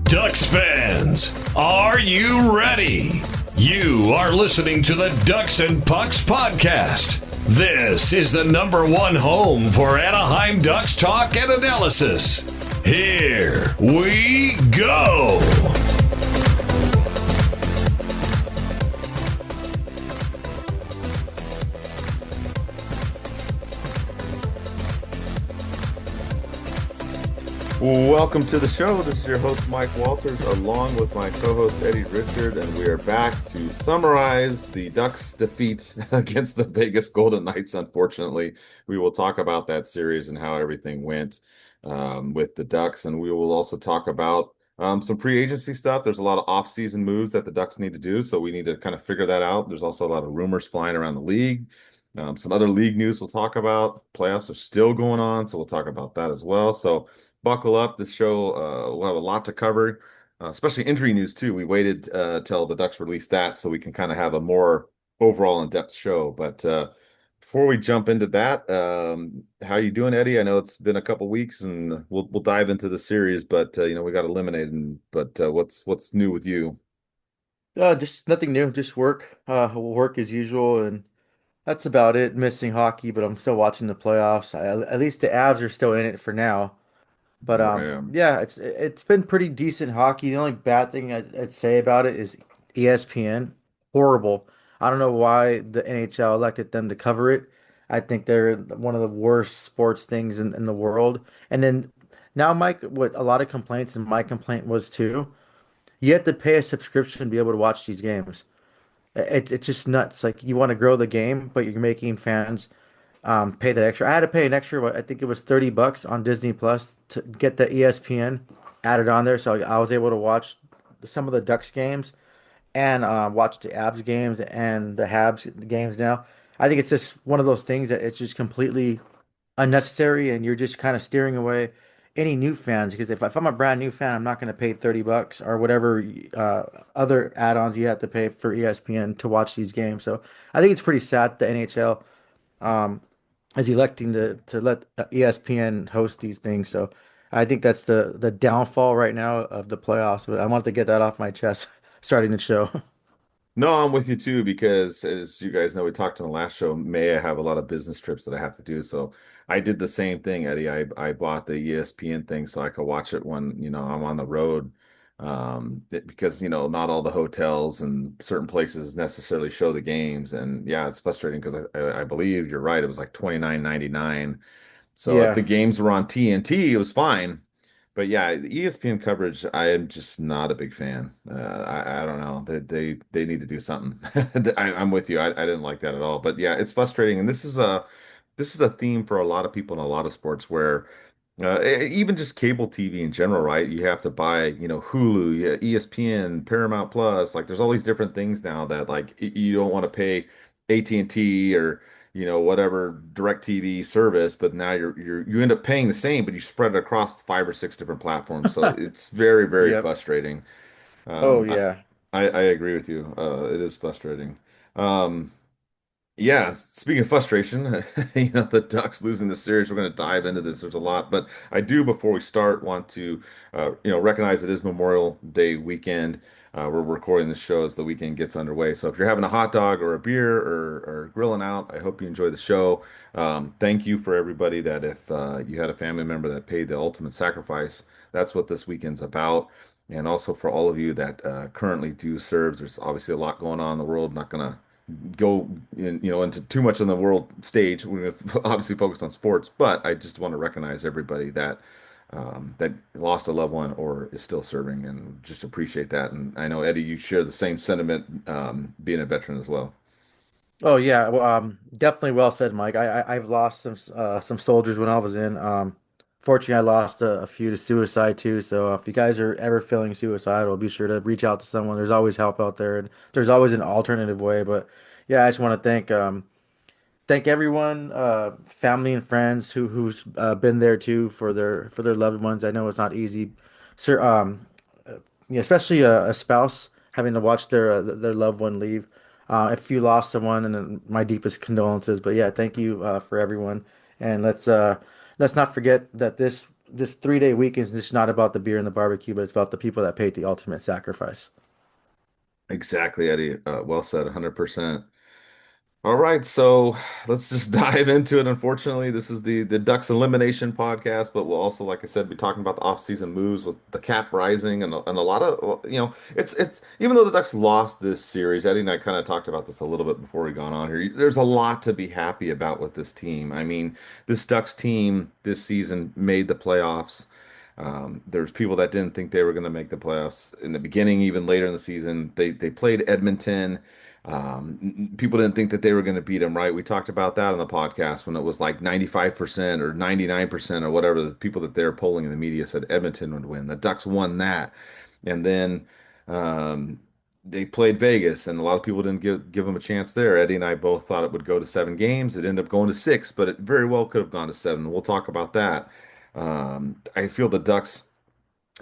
Ducks fans, are you ready? You are listening to the Ducks and Pucks podcast. This is the #1 home for Anaheim Ducks talk and analysis. Here we go. Welcome to the show. This is your host, Mike Walters, along with my co-host, Eddie Richard, and we are back to summarize the Ducks' defeat against the Vegas Golden Knights, unfortunately. We will talk about that series and how everything went with the Ducks, and we will also talk about some free agency stuff. There's a lot of off-season moves that the Ducks need to do, so we need to kind of figure that out. There's also a lot of rumors flying around the league. Some other league news we'll talk about. Playoffs are still going on, so we'll talk about that as well. So buckle up. This show will have a lot to cover, especially injury news too. We waited till the Ducks released that so we can kind of have a more overall in-depth show. But before we jump into that, how are you doing, Eddie? I know it's been a couple weeks, and we'll dive into the series, but we got eliminated. But what's new with you? Just nothing new, just work as usual, and that's about it. Missing hockey, but I'm still watching the playoffs. At least the Avs are still in it for now. But Right. yeah, it's been pretty decent hockey. The only bad thing I'd say about it is ESPN, horrible. I don't know why the NHL elected them to cover it. I think they're one of the worst sports things in the world. And then now, Mike, what a lot of complaints, and my complaint was too, you have to pay a subscription to be able to watch these games. It's just nuts. Like you want to grow the game, but you're making fans pay that extra. I had to pay an extra, I think it was $30 on Disney Plus to get the ESPN added on there, so I was able to watch some of the Ducks games and watch the Avs games and the Habs games now. I think it's just one of those things that it's just completely unnecessary, and you're just kind of steering away any new fans because if I'm a brand new fan, I'm not going to pay $30 or whatever other add-ons you have to pay for ESPN to watch these games. So I think it's pretty sad the NHL um, is electing to let ESPN host these things. So I think that's the downfall right now of the playoffs. But I wanted to get that off my chest starting the show. No, I'm with you too, because as you guys know, we talked in the last show, May I have a lot of business trips that I have to do. So I did the same thing, Eddie. I bought the ESPN thing so I could watch it when, I'm on the road. Because, not all the hotels and certain places necessarily show the games. And yeah, it's frustrating because I believe you're right. It was like 29.99. So if the Yeah. games were on TNT, it was fine. But yeah, the ESPN coverage, I am just not a big fan. I don't know. They need to do something. I'm with you. I didn't like that at all. But yeah, it's frustrating. And this is a theme for a lot of people in a lot of sports where even just cable TV in general, right? You have to buy, Hulu, yeah, ESPN, Paramount Plus. Like, there's all these different things now that like you don't want to pay AT&T or whatever DirecTV service, but now you end up paying the same, but you spread it across 5 or 6 different platforms. So it's very, very Yep. frustrating. Oh Um, I, yeah. I agree with you. It is frustrating. Um, yeah, speaking of frustration, the Ducks losing the series, we're going to dive into this. There's a lot, but I do, before we start, want to, recognize it is Memorial Day weekend. We're recording the show as the weekend gets underway. So if you're having a hot dog or a beer or grilling out, I hope you enjoy the show. Thank you for everybody that if you had a family member that paid the ultimate sacrifice, that's what this weekend's about. And also for all of you that currently do serve, there's obviously a lot going on in the world. Not gonna go into too much on the world stage. We're going to obviously focus on sports, but I just want to recognize everybody that lost a loved one or is still serving, and just appreciate that. And I know, Eddie, you share the same sentiment, being a veteran as well. Oh yeah. Well, definitely well said, Mike. I've lost some soldiers when I was in. Fortunately, I lost a few to suicide too. So if you guys are ever feeling suicidal, be sure to reach out to someone. There's always help out there, and there's always an alternative way. But yeah, I just want to thank everyone, family and friends who's been there too for their loved ones. I know it's not easy, sir. Yeah, especially a spouse having to watch their loved one leave. If you lost someone, and then my deepest condolences. But yeah, thank you for everyone, and let's not forget that this this 3-day weekend is just not about the beer and the barbecue, but it's about the people that paid the ultimate sacrifice. Exactly, Eddie. Well said, 100%. All right, so let's just dive into it. Unfortunately, this is the Ducks elimination podcast, but we'll also, like I said, be talking about the offseason moves with the cap rising and a lot of it's even though the Ducks lost this series, Eddie and I kind of talked about this a little bit before we got on here. There's a lot to be happy about with this team. I mean, this Ducks team this season made the playoffs. There's people that didn't think they were going to make the playoffs in the beginning, even later in the season. They played Edmonton. People didn't think that they were going to beat them, right? We talked about that on the podcast when it was like 95% or 99% or whatever. The people that they were polling in the media said Edmonton would win. The Ducks won that. And then um, they played Vegas, and a lot of people didn't give them a chance there. Eddie and I both thought it would go to 7 games. It ended up going to six, but it very well could have gone to seven. We'll talk about that. I feel the Ducks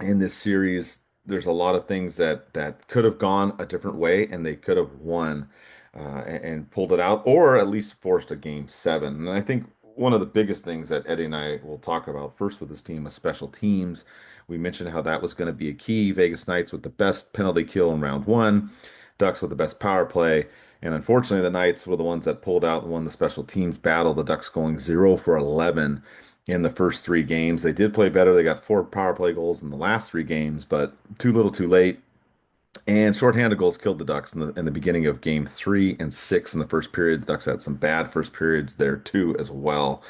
in this series, there's a lot of things that could have gone a different way, and they could have won and pulled it out, or at least forced a game seven. And I think one of the biggest things that Eddie and I will talk about first with this team is special teams. We mentioned how that was going to be a key. Vegas Knights with the best penalty kill in round one, Ducks with the best power play. And unfortunately, the Knights were the ones that pulled out and won the special teams battle. The Ducks going 0 for 11 in the first 3 games. They did play better. They got 4 power play goals in the last 3 games, but too little, too late. And shorthanded goals killed the Ducks in the beginning of game 3 and 6 in the first period. The Ducks had some bad first periods there too, as well.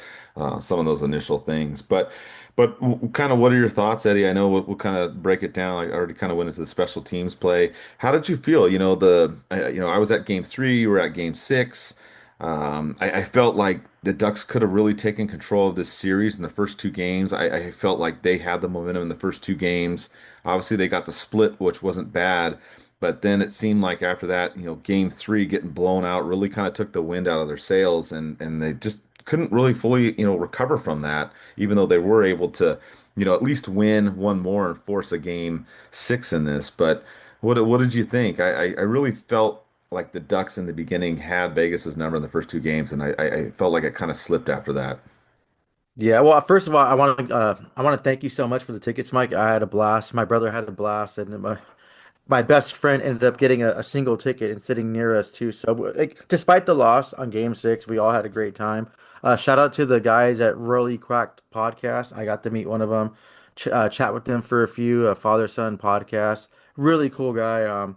Some of those initial things, but kind of what are your thoughts, Eddie? I know we'll kind of break it down. I already kind of went into the special teams play. How did you feel? I was at game 3. You were at game 6. I felt like the Ducks could have really taken control of this series in the first 2 games. I felt like they had the momentum in the first 2 games. Obviously, they got the split, which wasn't bad. But then it seemed like after that, game 3 getting blown out really kind of took the wind out of their sails, and they just couldn't really fully, recover from that, even though they were able to, at least win one more and force a game 6 in this. But what did you think? I really felt like the Ducks in the beginning had Vegas's number in the first 2 games, and I felt like it kind of slipped after that. Yeah, well, first of all, I want to thank you so much for the tickets, Mike. I had a blast. My brother had a blast, and my best friend ended up getting a single ticket and sitting near us too. So, like, despite the loss on Game 6, we all had a great time. Shout out to the guys at Really Cracked Podcast. I got to meet one of them, chat with them for a few father son podcast. Really cool guy.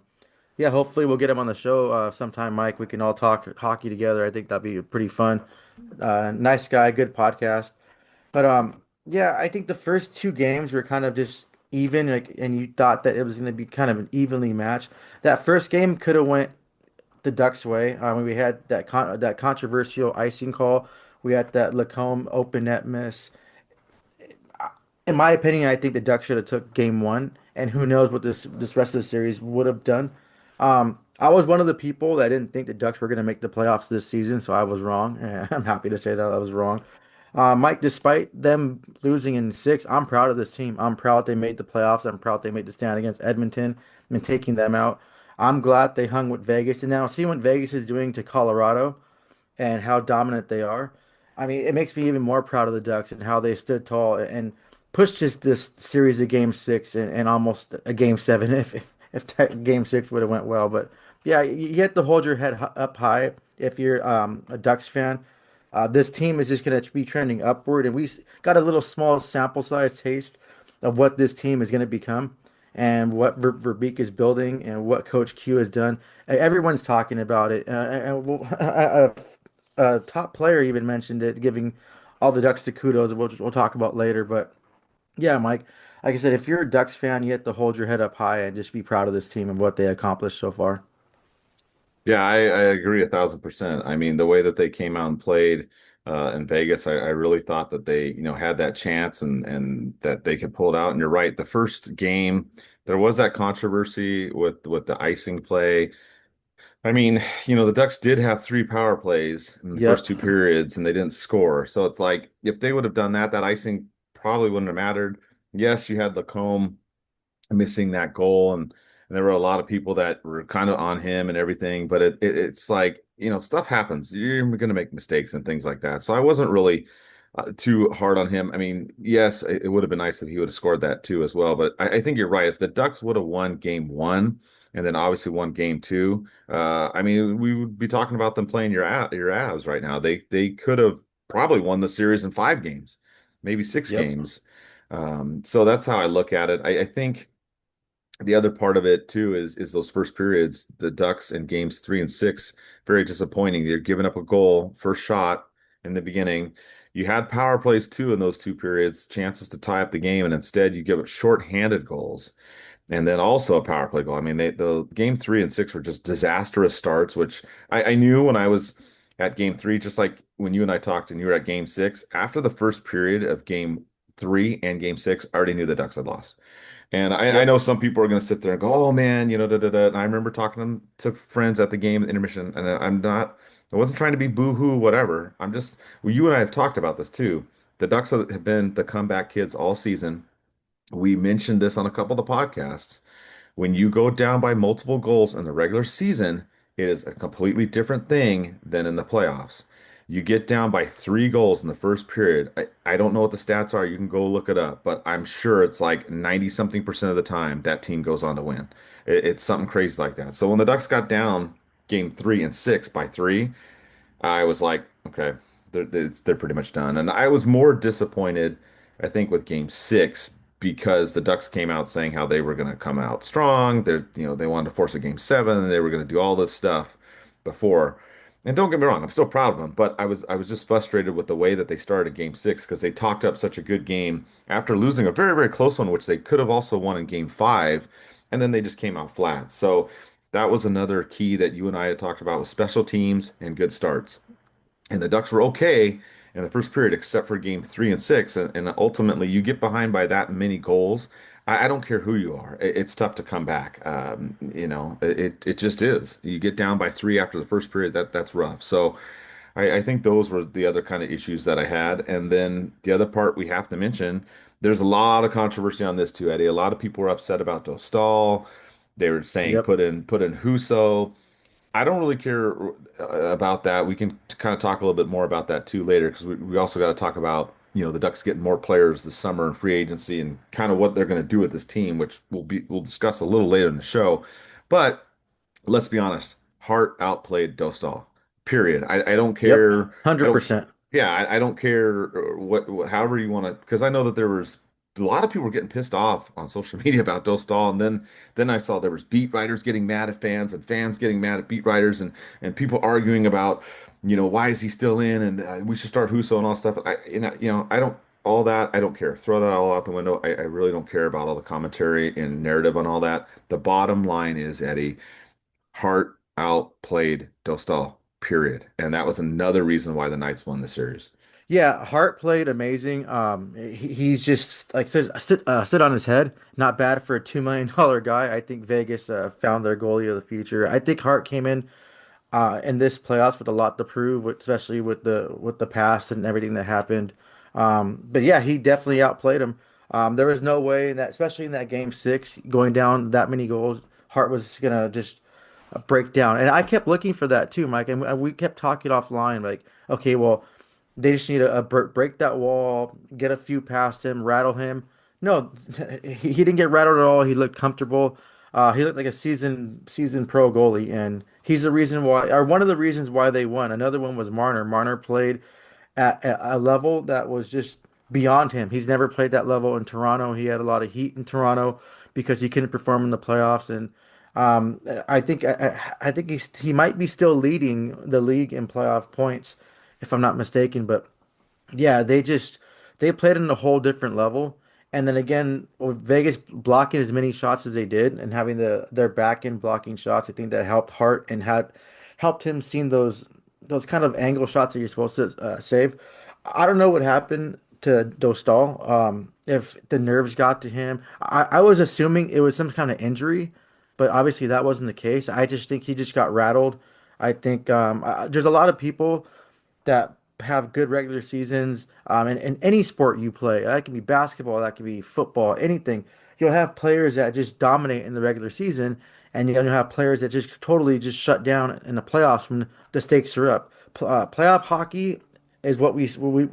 Yeah, hopefully we'll get him on the show sometime, Mike. We can all talk hockey together. I think that'd be pretty fun. Nice guy, good podcast. But yeah, I think the first 2 games were kind of just even, like, and you thought that it was going to be kind of an evenly matched. That first game could have went the Ducks' way. We had that controversial icing call. We had that Lacombe open net miss. In my opinion, I think the Ducks should have took game 1, and who knows what this rest of the series would have done. I was one of the people that didn't think the Ducks were going to make the playoffs this season, so I was wrong. And I'm happy to say that I was wrong. Mike, despite them losing in 6, I'm proud of this team. I'm proud they made the playoffs. I'm proud they made the stand against Edmonton and taking them out. I'm glad they hung with Vegas. And now see what Vegas is doing to Colorado and how dominant they are. I mean, it makes me even more proud of the Ducks and how they stood tall and pushed this series of Game 6 and almost a Game 7 if that Game 6 would have went well. But yeah, you have to hold your head up high if you're a Ducks fan. This team is just going to be trending upward, and got a little small sample size taste of what this team is going to become and what Verbeek is building and what Coach Q has done. Everyone's talking about it. A top player even mentioned it, giving all the Ducks the kudos, we'll talk about later. But yeah, Mike, like I said, if you're a Ducks fan, you have to hold your head up high and just be proud of this team and what they accomplished so far. Yeah, I agree 1,000%. I mean, the way that they came out and played in Vegas, I really thought that they, had that chance and that they could pull it out. And you're right, the first game, there was that controversy with the icing play. I mean, the Ducks did have 3 power plays in the first Yep. 2 periods, and they didn't score. So it's like if they would have done that, that icing probably wouldn't have mattered. Yes, you had Lacombe missing that goal, and there were a lot of people that were kind of on him and everything, but it's like, stuff happens. You're going to make mistakes and things like that. So I wasn't really too hard on him. I mean, yes, it would have been nice if he would have scored that too as well. But I think you're right. If the Ducks would have won game one and then obviously won game two, I mean, we would be talking about them playing your Avs right now. They could have probably won the series in 5 games, maybe six Yep. games. So that's how I look at it. I think the other part of it too is those first periods, the Ducks in games 3 and 6, very disappointing. They're giving up a goal, first shot in the beginning. You had power plays too in those 2 periods, chances to tie up the game, and instead you give up short-handed goals and then also a power play goal. I mean, the game 3 and 6 were just disastrous starts, which I knew when I was at game three, just like when you and I talked and you were at game six. After the first period of game three and game six, I already knew the Ducks had lost. And I Yep. know some people are going to sit there and go, "Oh man, da da da." And I remember talking to friends at the game intermission, and I wasn't trying to be boo-hoo, whatever. Well, you and I have talked about this too. The Ducks have been the comeback kids all season. We mentioned this on a couple of the podcasts. When you go down by multiple goals in the regular season, it is a completely different thing than in the playoffs. You get down by 3 goals in the first period. I don't know what the stats are. You can go look it up, but I'm sure it's like 90 something percent of the time that team goes on to win. It's something crazy like that. So when the Ducks got down game 3 and 6 by 3, I was like, okay, they're pretty much done. And I was more disappointed, I think, with game six because the Ducks came out saying how they were going to come out strong. They wanted to force a game seven and they were going to do all this stuff before. And don't get me wrong, I'm still proud of them, but I was just frustrated with the way that they started game six because they talked up such a good game after losing a very, very close one, which they could have also won in game five, and then they just came out flat. So that was another key that you and I had talked about with special teams and good starts. And the Ducks were okay in the first period, except for game 3 and 6. And ultimately, you get behind by that many goals. I don't care who you are. It's tough to come back. It just is. You get down by 3 after the first period. That's rough. So I think those were the other kind of issues that I had. And then the other part we have to mention, there's a lot of controversy on this too, Eddie. A lot of people were upset about Dostal. They were saying Yep. put in Huso. I don't really care about that. We can kind of talk a little bit more about that too later because we also got to talk about, the Ducks getting more players this summer in free agency and kind of what they're going to do with this team, which we'll discuss a little later in the show. But let's be honest, Hart outplayed Dostal. Period. I don't Yep. care. I don't. 100%. Yeah, I don't care however you want to, because I know that there was a lot of people were getting pissed off on social media about Dostal, and then I saw there was beat writers getting mad at fans and fans getting mad at beat writers and people arguing about, why is he still in and we should start Huso and all stuff. I don't all that. I don't care. Throw that all out the window. I really don't care about all the commentary and narrative on all that. The bottom line is, Eddie. Hart outplayed Dostal, period. And that was another reason why the Knights won the series. Yeah, Hart played amazing. He's just like stood on his head. Not bad for a $2 million guy. I think Vegas found their goalie of the future. I think Hart came in this playoffs with a lot to prove, especially with the past and everything that happened. But yeah, he definitely outplayed him. There was no way that, especially in that game six, going down that many goals, Hart was gonna just break down. And I kept looking for that too, Mike. And we kept talking offline, like, okay, well, they just need to break that wall, get a few past him, rattle him. No, he didn't get rattled at all. He looked comfortable. He looked like a season pro goalie, and he's the reason why, or one of the reasons why they won. Another one was Marner. Marner played at a level that was just beyond him. He's never played that level in Toronto. He had a lot of heat in Toronto because he couldn't perform in the playoffs, and I think he might be still leading the league in playoff points, if I'm not mistaken. But yeah, they played in a whole different level. And then again, with Vegas blocking as many shots as they did and having their back end blocking shots, I think that helped Hart and had helped him seeing those kind of angle shots that you're supposed to save. I don't know what happened to Dostal. If the nerves got to him, I was assuming it was some kind of injury, but obviously that wasn't the case. I just think he just got rattled. I think there's a lot of people that have good regular seasons. In any sport you play, that can be basketball, that can be football, anything. You'll have players that just dominate in the regular season, and you'll have players that just totally just shut down in the playoffs when the stakes are up. Playoff hockey, is what we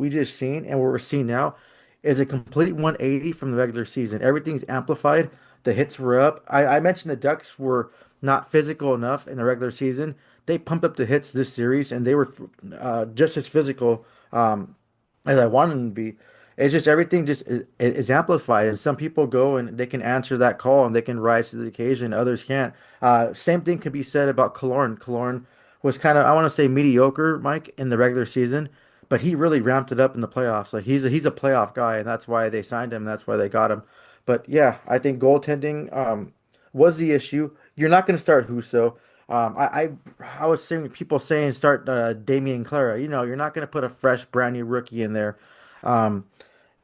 just seen, and what we're seeing now is a complete 180 from the regular season. Everything's amplified. The hits were up. I mentioned the Ducks were not physical enough in the regular season. They pumped up the hits this series, and they were just as physical as I wanted them to be. It's just everything just is amplified, and some people go and they can answer that call and they can rise to the occasion. Others can't. Same thing could be said about Killorn. Killorn was kind of, I want to say, mediocre, Mike, in the regular season, but he really ramped it up in the playoffs. Like he's a playoff guy, and that's why they signed him. That's why they got him. But yeah, I think goaltending was the issue. You're not going to start Huso. I was seeing people saying start Damian Clara. You're not going to put a fresh, brand new rookie in there um,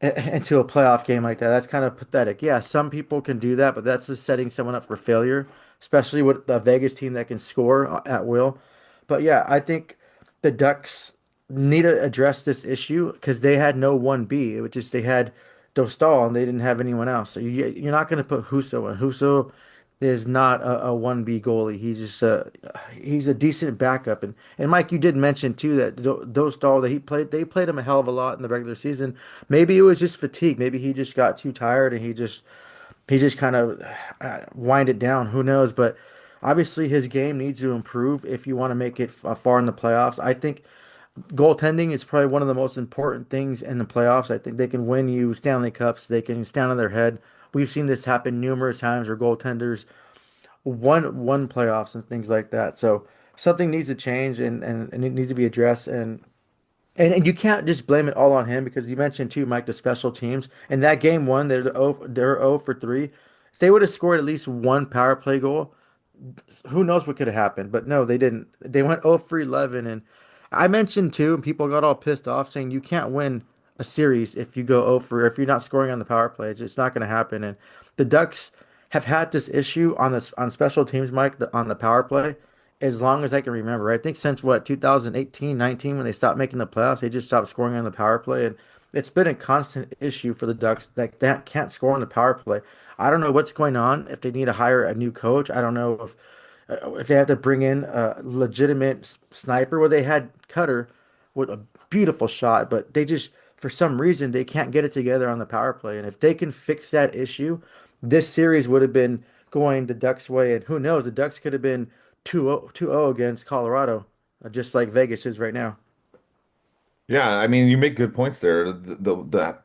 into a playoff game like that. That's kind of pathetic. Yeah, some people can do that, but that's just setting someone up for failure, especially with the Vegas team that can score at will. But yeah, I think the Ducks need to address this issue because they had no 1B. It was just they had Dostal and they didn't have anyone else. So you're not going to put Huso in. Huso is not a 1B goalie. He's a decent backup. And Mike, you did mention too that Dostal that they played him a hell of a lot in the regular season. Maybe it was just fatigue. Maybe he just got too tired and he just kind of wind it down. Who knows? But obviously his game needs to improve if you want to make it far in the playoffs. I think goaltending is probably one of the most important things in the playoffs. I think they can win you Stanley Cups. They can stand on their head. We've seen this happen numerous times where goaltenders won playoffs and things like that. So something needs to change and it needs to be addressed. And you can't just blame it all on him because you mentioned too, Mike, the special teams. In that game one, they're 0 for 3. If they would have scored at least one power play goal, who knows what could have happened. But no, they didn't. They went 0 for 11. And I mentioned too, and people got all pissed off saying you can't win a series if you go 0 for, if you're not scoring on the power play. It's not going to happen. And the Ducks have had this issue on special teams, Mike, on the power play as long as I can remember. I think since what 2018, 19 when they stopped making the playoffs, they just stopped scoring on the power play, and it's been a constant issue for the Ducks that can't score on the power play. I don't know what's going on. If they need to hire a new coach, I don't know if they have to bring in a legitimate sniper. Well, they had Cutter with a beautiful shot, but they just for some reason they can't get it together on the power play. And if they can fix that issue, this series would have been going the Ducks' way. And who knows, the Ducks could have been 2-0 against Colorado, just like Vegas is right now. Yeah, I mean, you make good points there. The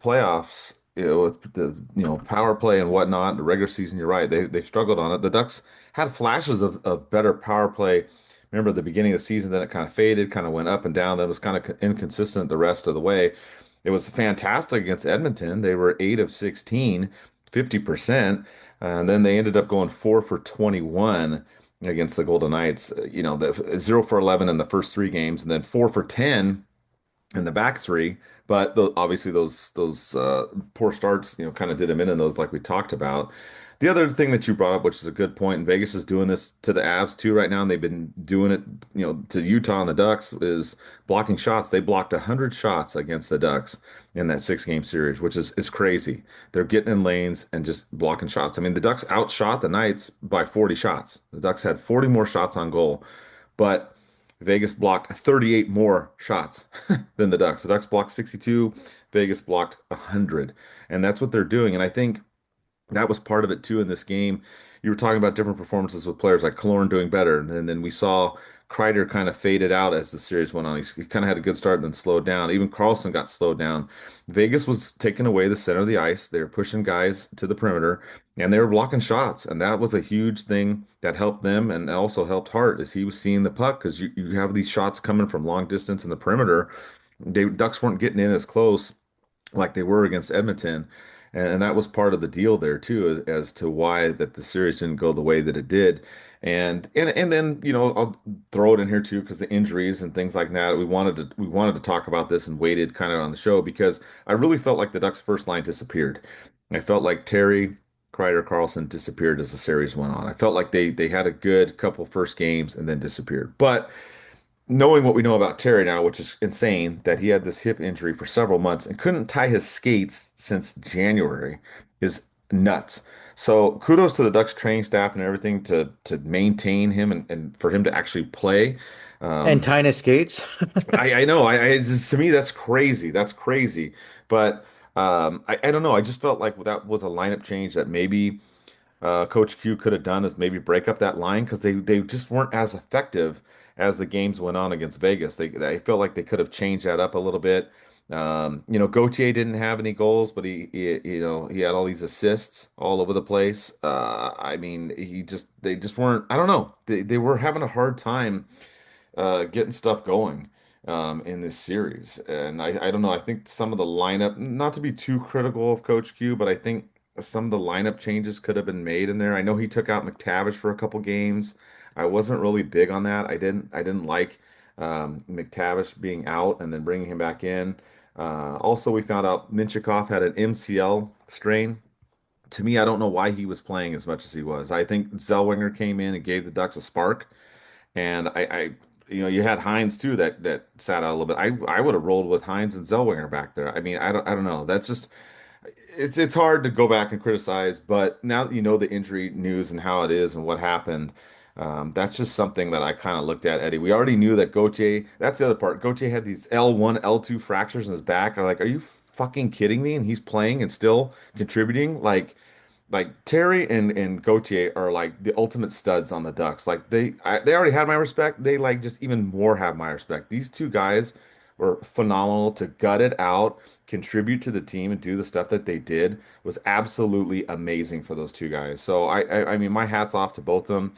playoffs, with the power play and whatnot, the regular season, you're right. They struggled on it. The Ducks had flashes of better power play. Remember at the beginning of the season, then it kind of faded, kind of went up and down. That was kind of inconsistent the rest of the way. It was fantastic against Edmonton. They were 8 of 16, 50%. And then they ended up going 4 for 21 against the Golden Knights. The 0 for 11 in the first three games, and then 4 for 10 in the back three. But obviously those poor starts, kind of did them in those like we talked about. The other thing that you brought up, which is a good point, and Vegas is doing this to the Avs too right now, and they've been doing it, to Utah and the Ducks, is blocking shots. They blocked 100 shots against the Ducks in that 6 game series, which is crazy. They're getting in lanes and just blocking shots. I mean, the Ducks outshot the Knights by 40 shots. The Ducks had 40 more shots on goal, but Vegas blocked 38 more shots than the Ducks. The Ducks blocked 62, Vegas blocked 100. And that's what they're doing. And I think that was part of it too in this game. You were talking about different performances with players like Killorn doing better. And then we saw Kreider kind of faded out as the series went on. He kind of had a good start and then slowed down. Even Carlson got slowed down. Vegas was taking away the center of the ice. They were pushing guys to the perimeter and they were blocking shots. And that was a huge thing that helped them and also helped Hart as he was seeing the puck because you have these shots coming from long distance in the perimeter. Ducks weren't getting in as close like they were against Edmonton. And that was part of the deal there too, as to why that the series didn't go the way that it did. And then I'll throw it in here too because the injuries and things like that. We wanted to talk about this and waited kind of on the show because I really felt like the Ducks first line disappeared. I felt like Terry, Kreider, Carlson disappeared as the series went on. I felt like they had a good couple first games and then disappeared. But knowing what we know about Terry now, which is insane, that he had this hip injury for several months and couldn't tie his skates since January, is nuts. So kudos to the Ducks training staff and everything to maintain him and for him to actually play. And Um, Tyna skates. I know to me that's crazy. That's crazy. But I don't know. I just felt like that was a lineup change that maybe Coach Q could have done is maybe break up that line because they just weren't as effective as the games went on against Vegas. I felt like they could have changed that up a little bit. Gauthier didn't have any goals, but he had all these assists all over the place. I mean, they just weren't. I don't know. They were having a hard time getting stuff going in this series. And I don't know. I think some of the lineup, not to be too critical of Coach Q, but I think some of the lineup changes could have been made in there. I know he took out McTavish for a couple games. I wasn't really big on that. I didn't like McTavish being out and then bringing him back in. Also, we found out Minchikov had an MCL strain. To me, I don't know why he was playing as much as he was. I think Zellweger came in and gave the Ducks a spark. And you had Hines too that sat out a little bit. I would have rolled with Hines and Zellweger back there. I mean, I don't know. That's just it's hard to go back and criticize, but now that you know the injury news and how it is and what happened, that's just something that I kind of looked at, Eddie. We already knew that Gauthier, that's the other part. Gauthier had these L1, L2 fractures in his back. Are you fucking kidding me? And he's playing and still contributing? Like Terry and Gauthier are like the ultimate studs on the Ducks. Like they already had my respect. They like just even more have my respect. These two guys were phenomenal to gut it out, contribute to the team, and do the stuff that they did was absolutely amazing for those two guys. So I mean my hats off to both of them.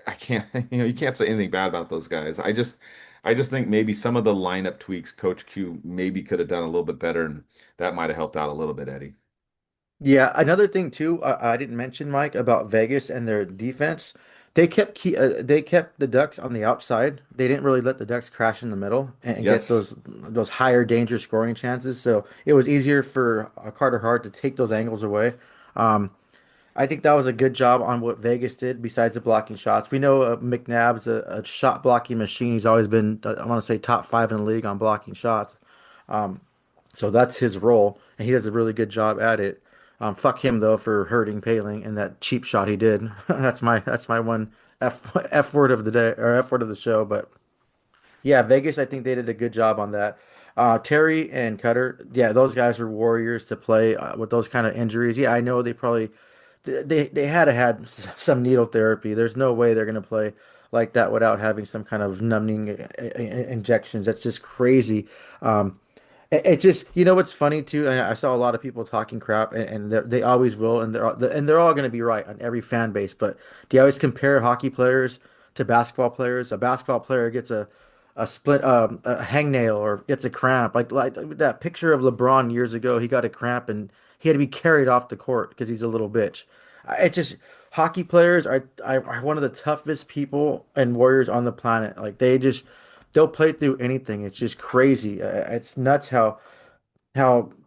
I can't you can't say anything bad about those guys. I just think maybe some of the lineup tweaks Coach Q maybe could have done a little bit better, and that might have helped out a little bit, Eddie. Yeah, another thing too, I didn't mention Mike about Vegas and their defense. They kept the Ducks on the outside. They didn't really let the Ducks crash in the middle and get Yes. those higher danger scoring chances. So it was easier for Carter Hart to take those angles away. Um, I think that was a good job on what Vegas did besides the blocking shots. We know McNabb's a shot blocking machine. He's always been, I want to say, top five in the league on blocking shots. Um, so that's his role, and he does a really good job at it. Fuck him though for hurting Paling and that cheap shot he did. That's my one F word of the day or F word of the show. But yeah, Vegas, I think they did a good job on that. Terry and Cutter, yeah, those guys were warriors to play with those kind of injuries. Yeah, I know they probably they had to had some needle therapy. There's no way they're gonna play like that without having some kind of numbing injections. That's just crazy. It just, what's funny too, and I saw a lot of people talking crap, and they always will, and they're all going to be right on every fan base. But do you always compare hockey players to basketball players? A basketball player gets a split a hangnail or gets a cramp, like that picture of LeBron years ago. He got a cramp and he had to be carried off the court because he's a little bitch. It just hockey players are one of the toughest people and warriors on the planet. Like they'll play through anything. It's just crazy. It's nuts how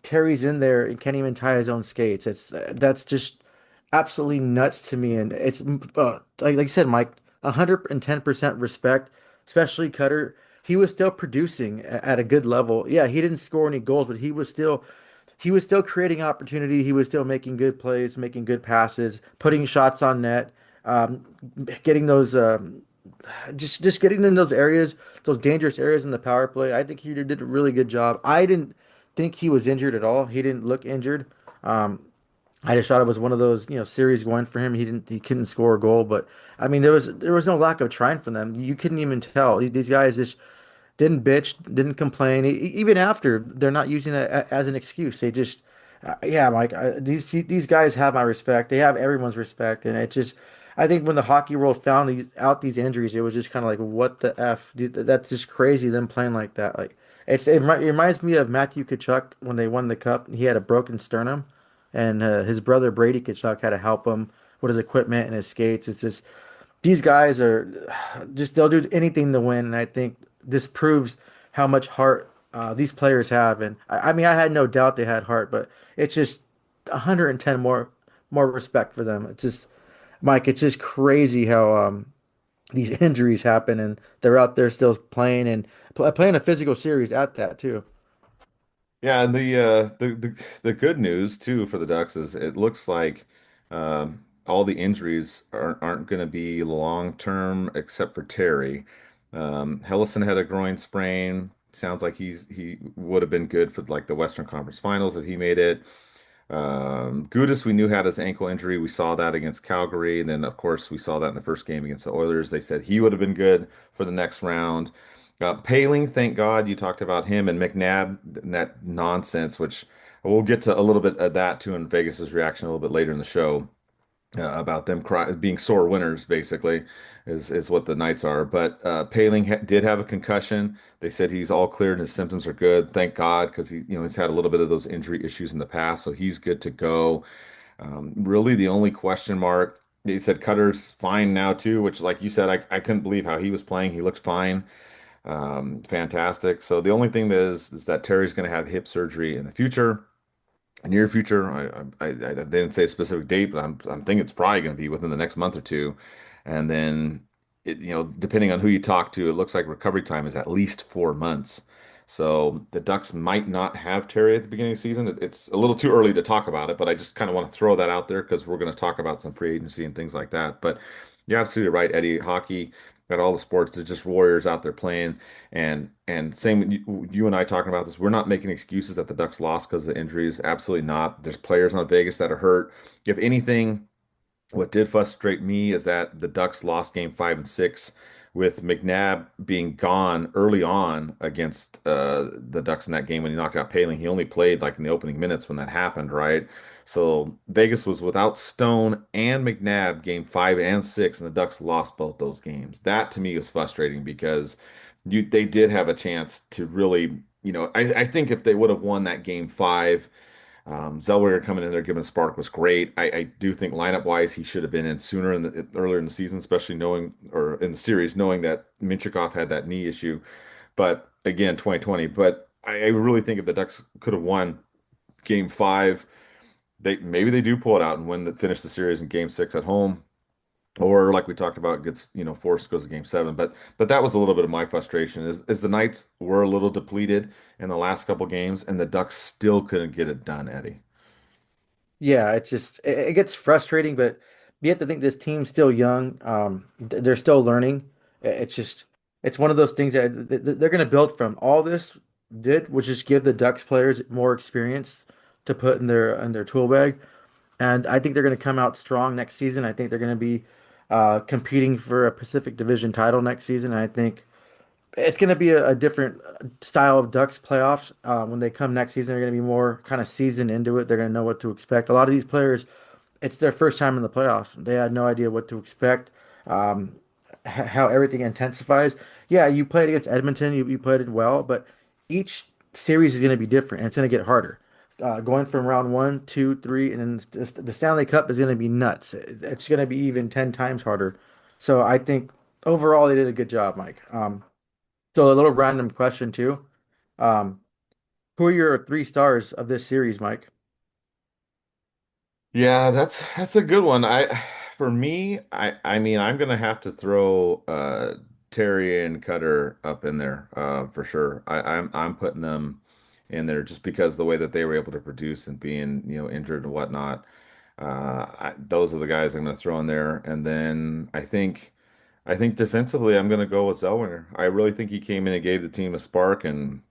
Terry's in there and can't even tie his own skates. That's just absolutely nuts to me. And it's like you said, Mike, 110% respect, especially Cutter. He was still producing at a good level. Yeah, he didn't score any goals, but he was still creating opportunity. He was still making good plays, making good passes, putting shots on net, um, getting those just getting in those areas, those dangerous areas in the power play. I think he did a really good job. I didn't think he was injured at all. He didn't look injured. Um, I just thought it was one of those, series going for him. He couldn't score a goal, but I mean, there was no lack of trying from them. You couldn't even tell. These guys just didn't bitch, didn't complain. Even after, they're not using it as an excuse. They just, yeah, Mike, these guys have my respect. They have everyone's respect, and it just, I think when the hockey world found out these injuries, it was just kind of like, what the f? Dude, that's just crazy. Them playing like that, like it reminds me of Matthew Tkachuk when they won the cup. He had a broken sternum, and his brother Brady Tkachuk had to help him with his equipment and his skates. It's just these guys are just they'll do anything to win, and I think this proves how much heart these players have. And I mean, I had no doubt they had heart, but it's just 110 more respect for them. It's just, Mike, it's just crazy how these injuries happen, and they're out there still playing and playing a physical series at that too. Yeah, and the good news too for the Ducks is it looks like All the injuries aren't going to be long term except for Terry. Hellison had a groin sprain. Sounds like he would have been good for like the Western Conference Finals if he made it. Gudis, we knew had his ankle injury. We saw that against Calgary, and then of course we saw that in the first game against the Oilers. They said he would have been good for the next round. Paling, thank God you talked about him and McNabb and that nonsense, which we'll get to a little bit of that too in Vegas's reaction a little bit later in the show about them being sore winners, basically, is what the Knights are. But Paling did have a concussion. They said he's all cleared and his symptoms are good. Thank God, because he's had a little bit of those injury issues in the past, so he's good to go. Really, the only question mark. They said Cutter's fine now too, which, like you said, I couldn't believe how he was playing. He looked fine, fantastic. So the only thing that is that Terry's going to have hip surgery in the future near future. I didn't say a specific date, but I'm thinking it's probably going to be within the next month or two. And then depending on who you talk to, it looks like recovery time is at least 4 months. So the Ducks might not have Terry at the beginning of the season. It's a little too early to talk about it, but I just kind of want to throw that out there because we're going to talk about some free agency and things like that. But you're absolutely right, Eddie. Hockey, got all the sports. There's just warriors out there playing. And same with you and I talking about this. We're not making excuses that the Ducks lost because of the injuries. Absolutely not. There's players on Vegas that are hurt. If anything, what did frustrate me is that the Ducks lost game 5 and 6 with McNabb being gone early on against the Ducks in that game when he knocked out Paling. He only played like in the opening minutes when that happened, right? So Vegas was without Stone and McNabb game 5 and 6, and the Ducks lost both those games. That to me was frustrating because they did have a chance to really, I think if they would have won that game 5, Zellweger coming in there giving a spark was great. I do think lineup wise he should have been in sooner earlier in the season, especially knowing or in the series knowing that Minchikov had that knee issue. But again, 2020. But I really think if the Ducks could have won Game 5, they do pull it out and finish the series in Game 6 at home. Or like we talked about, gets forced goes to Game 7. But that was a little bit of my frustration is the Knights were a little depleted in the last couple games, and the Ducks still couldn't get it done, Eddie. Yeah, it gets frustrating, but you have to think this team's still young. They're still learning. It's just it's one of those things that they're going to build from. All this did was just give the Ducks players more experience to put in their tool bag, and I think they're going to come out strong next season. I think they're going to be competing for a Pacific Division title next season. And I think it's going to be a different style of Ducks playoffs. When they come next season, they're going to be more kind of seasoned into it. They're going to know what to expect. A lot of these players, it's their first time in the playoffs. They had no idea what to expect, how everything intensifies. Yeah, you played against Edmonton, you played it well, but each series is going to be different and it's going to get harder. Going from round one, two, three, and then the Stanley Cup is going to be nuts. It's going to be even 10 times harder. So I think overall they did a good job, Mike. So a little random question too. Um, who are your three stars of this series, Mike? Yeah, that's a good one. For me, I mean I'm gonna have to throw Terry and Cutter up in there for sure. I'm putting them in there just because the way that they were able to produce and being injured and whatnot. Those are the guys I'm gonna throw in there. And then I think defensively I'm gonna go with Zellweger. I really think he came in and gave the team a spark, and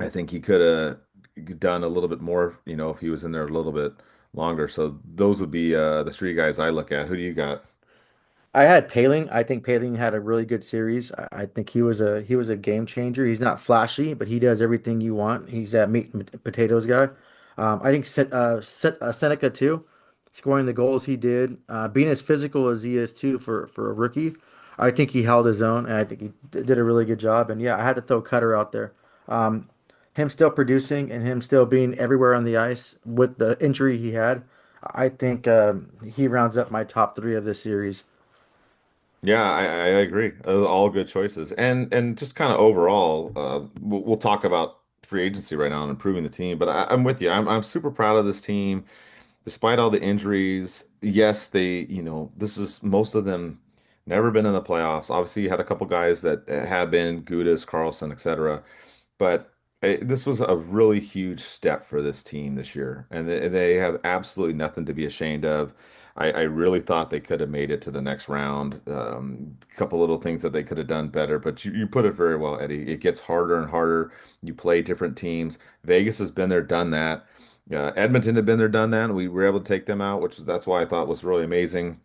I think he could have done a little bit more, if he was in there a little bit longer. So those would be the three guys I look at. Who do you got? I had Paling. I think Paling had a really good series. I think he was a game changer. He's not flashy, but he does everything you want. He's that meat and potatoes guy. I think Seneca too, scoring the goals he did, being as physical as he is too for a rookie. I think he held his own, and I think he did a really good job. And yeah, I had to throw Cutter out there. Um, him still producing and him still being everywhere on the ice with the injury he had. I think he rounds up my top three of this series. Yeah, I agree. All good choices. And just kind of overall, we'll talk about free agency right now and improving the team. But I'm with you. I'm super proud of this team, despite all the injuries. Yes, this is most of them never been in the playoffs. Obviously, you had a couple guys that have been, Gudis, Carlson, etc. But this was a really huge step for this team this year, and they have absolutely nothing to be ashamed of. I really thought they could have made it to the next round. A couple little things that they could have done better, but you put it very well, Eddie. It gets harder and harder. You play different teams. Vegas has been there, done that. Edmonton had been there, done that, and we were able to take them out, which that's why I thought was really amazing.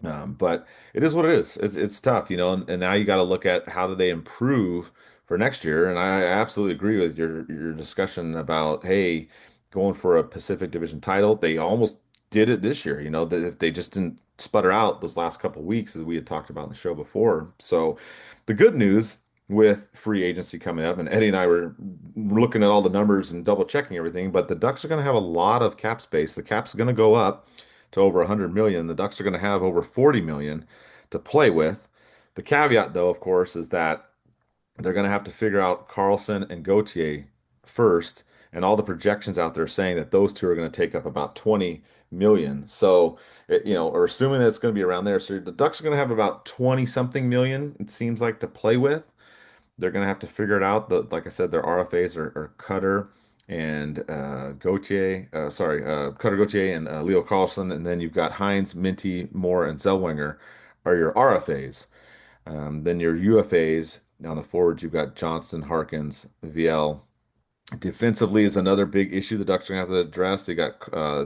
But it is what it is. It's tough, and now you got to look at how do they improve for next year. And I absolutely agree with your discussion about, hey, going for a Pacific Division title. They almost did it this year, that if they just didn't sputter out those last couple of weeks, as we had talked about in the show before. So the good news with free agency coming up, and Eddie and I were looking at all the numbers and double checking everything, but the Ducks are going to have a lot of cap space. The cap's going to go up to over 100 million. The Ducks are going to have over 40 million to play with. The caveat, though, of course, is that they're going to have to figure out Carlson and Gauthier first, and all the projections out there saying that those two are going to take up about 20 million. So, or assuming that it's going to be around there, so the Ducks are going to have about 20 something million, it seems like, to play with. They're going to have to figure it out. Like I said, their RFAs are Cutter and Gauthier, Cutter Gauthier and Leo Carlson, and then you've got Hines, Minty, Moore, and Zellweger are your RFAs. Then your UFAs on the forwards, you've got Johnston, Harkins, VL. Defensively is another big issue the Ducks are going to have to address. They got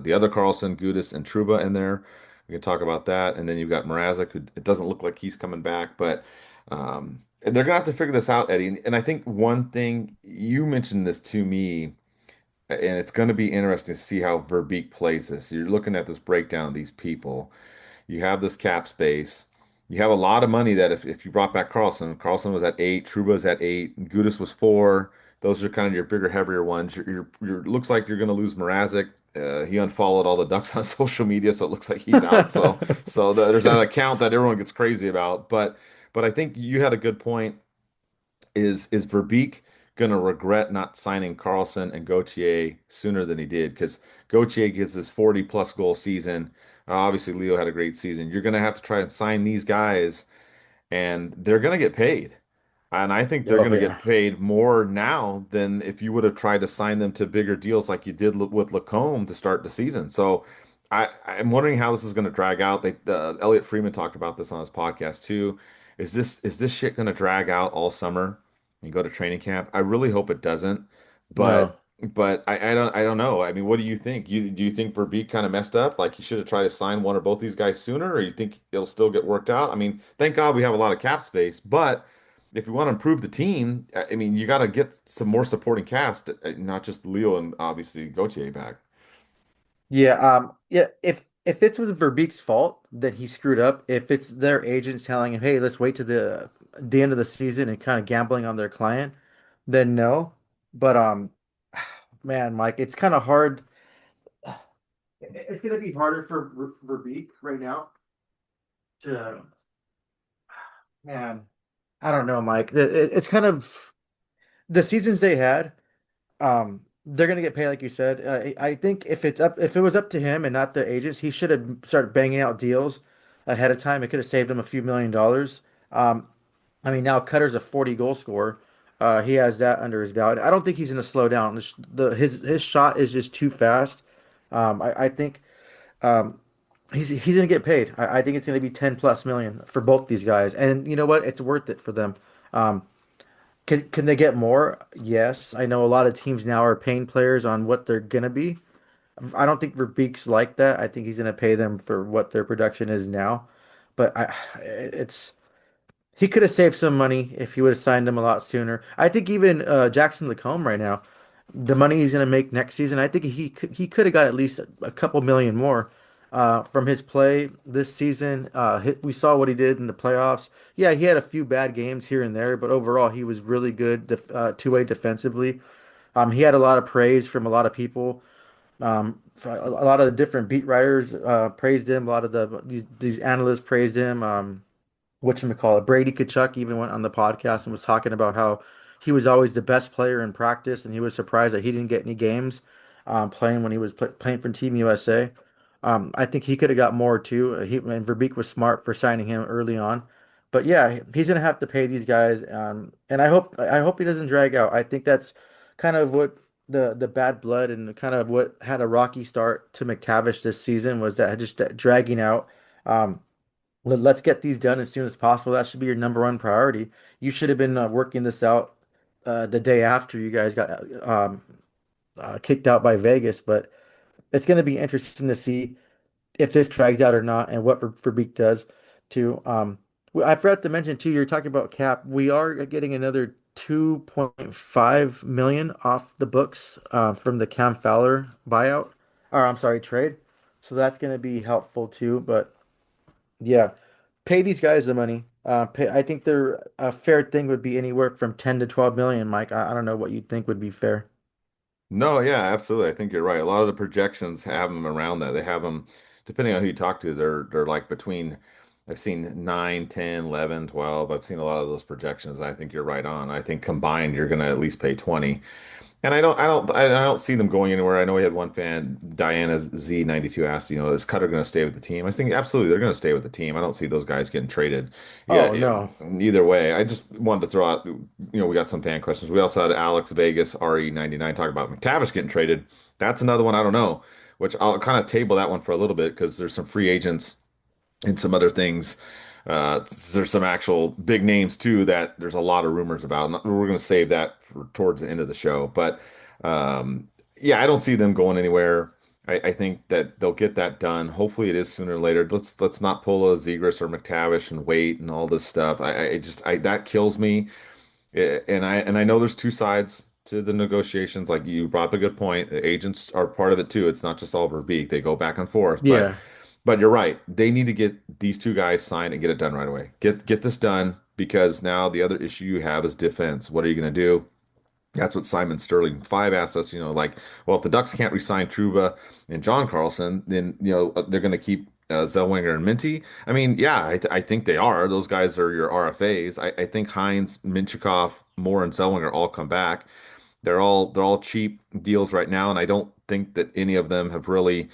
the other Carlson, Gudis, and Truba in there. We can talk about that. And then you've got Mrazek, who it doesn't look like he's coming back, but and they're going to have to figure this out, Eddie. And I think one thing you mentioned this to me, and it's going to be interesting to see how Verbeek plays this. You're looking at this breakdown of these people. You have this cap space. You have a lot of money that if you brought back Carlson was at eight, Trouba's at eight, Gudis was four. Those are kind of your bigger, heavier ones. Looks like you're going to lose Mrazek. He unfollowed all the Ducks on social media, so it looks like he's out. There's an account that everyone gets crazy about. But I think you had a good point. Is Verbeek going to regret not signing Carlson and Gauthier sooner than he did? Because Gauthier gets his 40 plus goal season. Obviously, Leo had a great season. You're going to have to try and sign these guys, and they're going to get paid. And I think they're Oh going to yeah. get paid more now than if you would have tried to sign them to bigger deals like you did with Lacombe to start the season. So I'm wondering how this is going to drag out. Elliot Freeman talked about this on his podcast too. Is this shit going to drag out all summer and go to training camp? I really hope it doesn't. No. But I don't know. I mean, what do you think? Do you think Verbeek kind of messed up? Like he should have tried to sign one or both these guys sooner, or you think it'll still get worked out? I mean, thank God we have a lot of cap space, but if you want to improve the team, I mean, you got to get some more supporting cast, not just Leo and obviously Gauthier back. Yeah, yeah, if it's with Verbeek's fault that he screwed up, if it's their agent telling him, "Hey, let's wait to the end of the season," and kind of gambling on their client, then no. But man, Mike, it's kind of hard. It's gonna be harder for Verbeek right now to, man, I don't know, Mike. It's kind of the seasons they had. They're gonna get paid, like you said. I think if it was up to him and not the agents, he should have started banging out deals ahead of time. It could have saved him a few million dollars. I mean, now Cutter's a 40 goal scorer. He has that under his belt. I don't think he's gonna slow down. His shot is just too fast. I think um, he's gonna get paid. I think it's gonna be 10 plus million for both these guys. And you know what? It's worth it for them. Um, can they get more? Yes. I know a lot of teams now are paying players on what they're gonna be. I don't think Verbeek's like that. I think he's gonna pay them for what their production is now. But it's he could have saved some money if he would have signed them a lot sooner. I think even Jackson Lacombe right now, the money he's gonna make next season, I think he could have got at least a couple million more from his play this season. We saw what he did in the playoffs. Yeah, he had a few bad games here and there, but overall he was really good two-way defensively. He had a lot of praise from a lot of people. A lot of the different beat writers praised him. A lot of these analysts praised him. Whatchamacallit, Brady Kachuk even went on the podcast and was talking about how he was always the best player in practice, and he was surprised that he didn't get any games playing when he was playing for Team USA. I think he could have got more too. And Verbeek was smart for signing him early on. But yeah, he's gonna have to pay these guys, and I hope he doesn't drag out. I think that's kind of what. the bad blood and kind of what had a rocky start to McTavish this season was that just that dragging out. Um, let's get these done as soon as possible. That should be your number one priority. You should have been working this out the day after you guys got kicked out by Vegas, but it's going to be interesting to see if this drags out or not, and what Verbeek does too. I forgot to mention too. You're talking about cap. We are getting another 2.5 million off the books from the Cam Fowler buyout, or I'm sorry, trade. So that's going to be helpful too. But yeah, pay these guys the money. I think they're a fair thing would be anywhere from 10 to 12 million, Mike. I don't know what you think would be fair. No, yeah, absolutely. I think you're right. A lot of the projections have them around that. They have them, depending on who you talk to, they're like between, I've seen 9, 10, 11, 12. I've seen a lot of those projections. I think you're right on. I think combined you're going to at least pay 20. And I don't see them going anywhere. I know we had one fan, Diana Z92 asked, is Cutter going to stay with the team? I think absolutely they're going to stay with the team. I don't see those guys getting traded. Yeah, Oh no. either way. I just wanted to throw out, we got some fan questions. We also had Alex Vegas RE99 talk about McTavish getting traded. That's another one I don't know, which I'll kind of table that one for a little bit because there's some free agents and some other things. There's some actual big names too that there's a lot of rumors about. We're going to save that for towards the end of the show. But yeah, I don't see them going anywhere. I think that they'll get that done. Hopefully, it is sooner or later. Let's not pull a Zegras or McTavish and wait and all this stuff. I that kills me. And I know there's two sides to the negotiations. Like you brought up a good point. The agents are part of it too. It's not just all Verbeek. They go back and forth. But Yeah. but you're right. They need to get these two guys signed and get it done right away. Get this done because now the other issue you have is defense. What are you going to do? That's what Simon Sterling 5 asked us, like, well, if the Ducks can't re-sign Truba and John Carlson, then, they're going to keep Zellweger and Minty. I mean, yeah, I think they are. Those guys are your RFAs. I think Hines, Minchikov, Moore, and Zellweger all come back. They're all cheap deals right now, and I don't think that any of them have really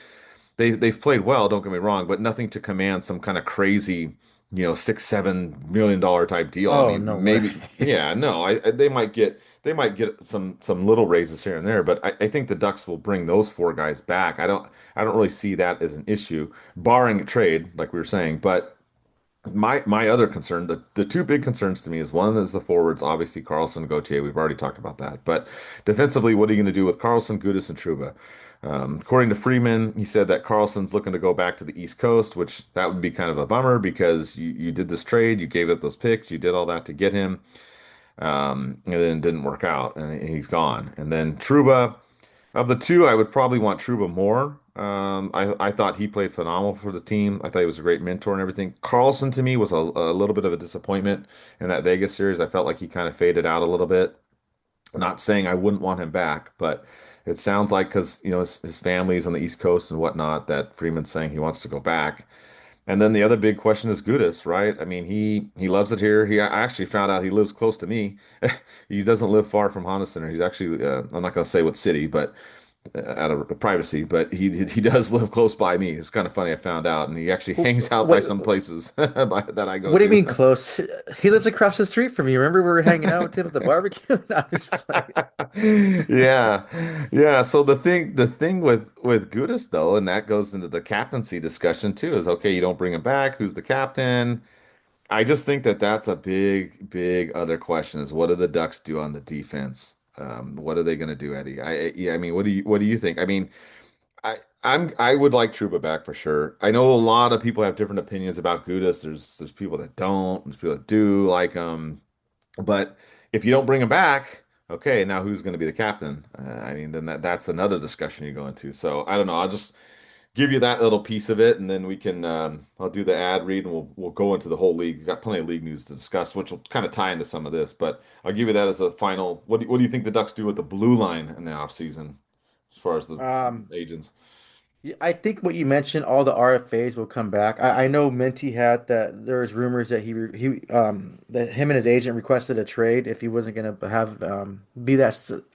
they've played well, don't get me wrong, but nothing to command some kind of crazy, $6-7 million type deal. I Oh, no mean, way. maybe, yeah, no, they might get some little raises here and there, but I think the Ducks will bring those four guys back. I don't really see that as an issue, barring a trade, like we were saying. But my other concern, the two big concerns to me is one is the forwards, obviously Carlson, Gauthier. We've already talked about that. But defensively, what are you going to do with Carlson, Gudis, and Truba? According to Freeman, he said that Carlson's looking to go back to the East Coast, which that would be kind of a bummer because you did this trade, you gave up those picks, you did all that to get him, and then it didn't work out, and he's gone. And then Truba. Of the two, I would probably want Truba more. I thought he played phenomenal for the team. I thought he was a great mentor and everything. Carlson to me was a little bit of a disappointment in that Vegas series. I felt like he kind of faded out a little bit. Not saying I wouldn't want him back, but it sounds like because his family's on the East Coast and whatnot that Freeman's saying he wants to go back. And then the other big question is Gudis, right? I mean, he loves it here. I actually found out he lives close to me. He doesn't live far from Honda Center. He's actually I'm not going to say what city, but out of privacy, but he does live close by me. It's kind of funny. I found out, and he actually hangs out by Wait, some places that I go what do you to. mean close? He lives across the street from you. Remember we were hanging out with him at the barbecue? No, I'm just playing. Yeah, yeah. So the thing with Gudis though, and that goes into the captaincy discussion too, is okay. You don't bring him back. Who's the captain? I just think that that's a big, big other question is what do the Ducks do on the defense? What are they going to do, Eddie? Yeah, I mean, what do you think? I mean, I would like Truba back for sure. I know a lot of people have different opinions about Gudis. There's people that don't, there's people that do like but if you don't bring him back, okay, now who's going to be the captain? I mean, then that's another discussion you go into. So I don't know. I'll just give you that little piece of it, and then we can I'll do the ad read, and we'll go into the whole league. We've got plenty of league news to discuss, which will kind of tie into some of this. But I'll give you that as a final. What do you think the Ducks do with the blue line in the offseason as far as the Um, agents? Yeah, I think what you mentioned, all the RFAs will come back. I know Minty had that there was rumors that that him and his agent requested a trade if he wasn't going to have be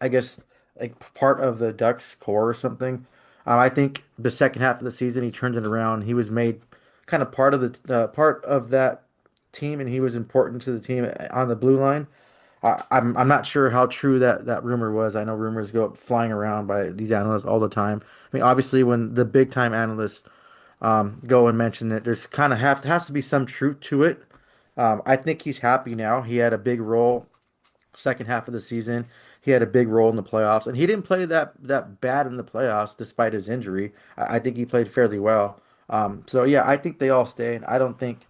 I guess like part of the Ducks core or something. I think the second half of the season he turned it around. He was made kind of part of the part of that team, and he was important to the team on the blue line. I'm not sure how true that rumor was. I know rumors go up flying around by these analysts all the time. I mean, obviously, when the big time analysts go and mention it, there's kind of has to be some truth to it. I think he's happy now. He had a big role second half of the season. He had a big role in the playoffs, and he didn't play that bad in the playoffs despite his injury. I think he played fairly well. So yeah, I think they all stay. I don't think,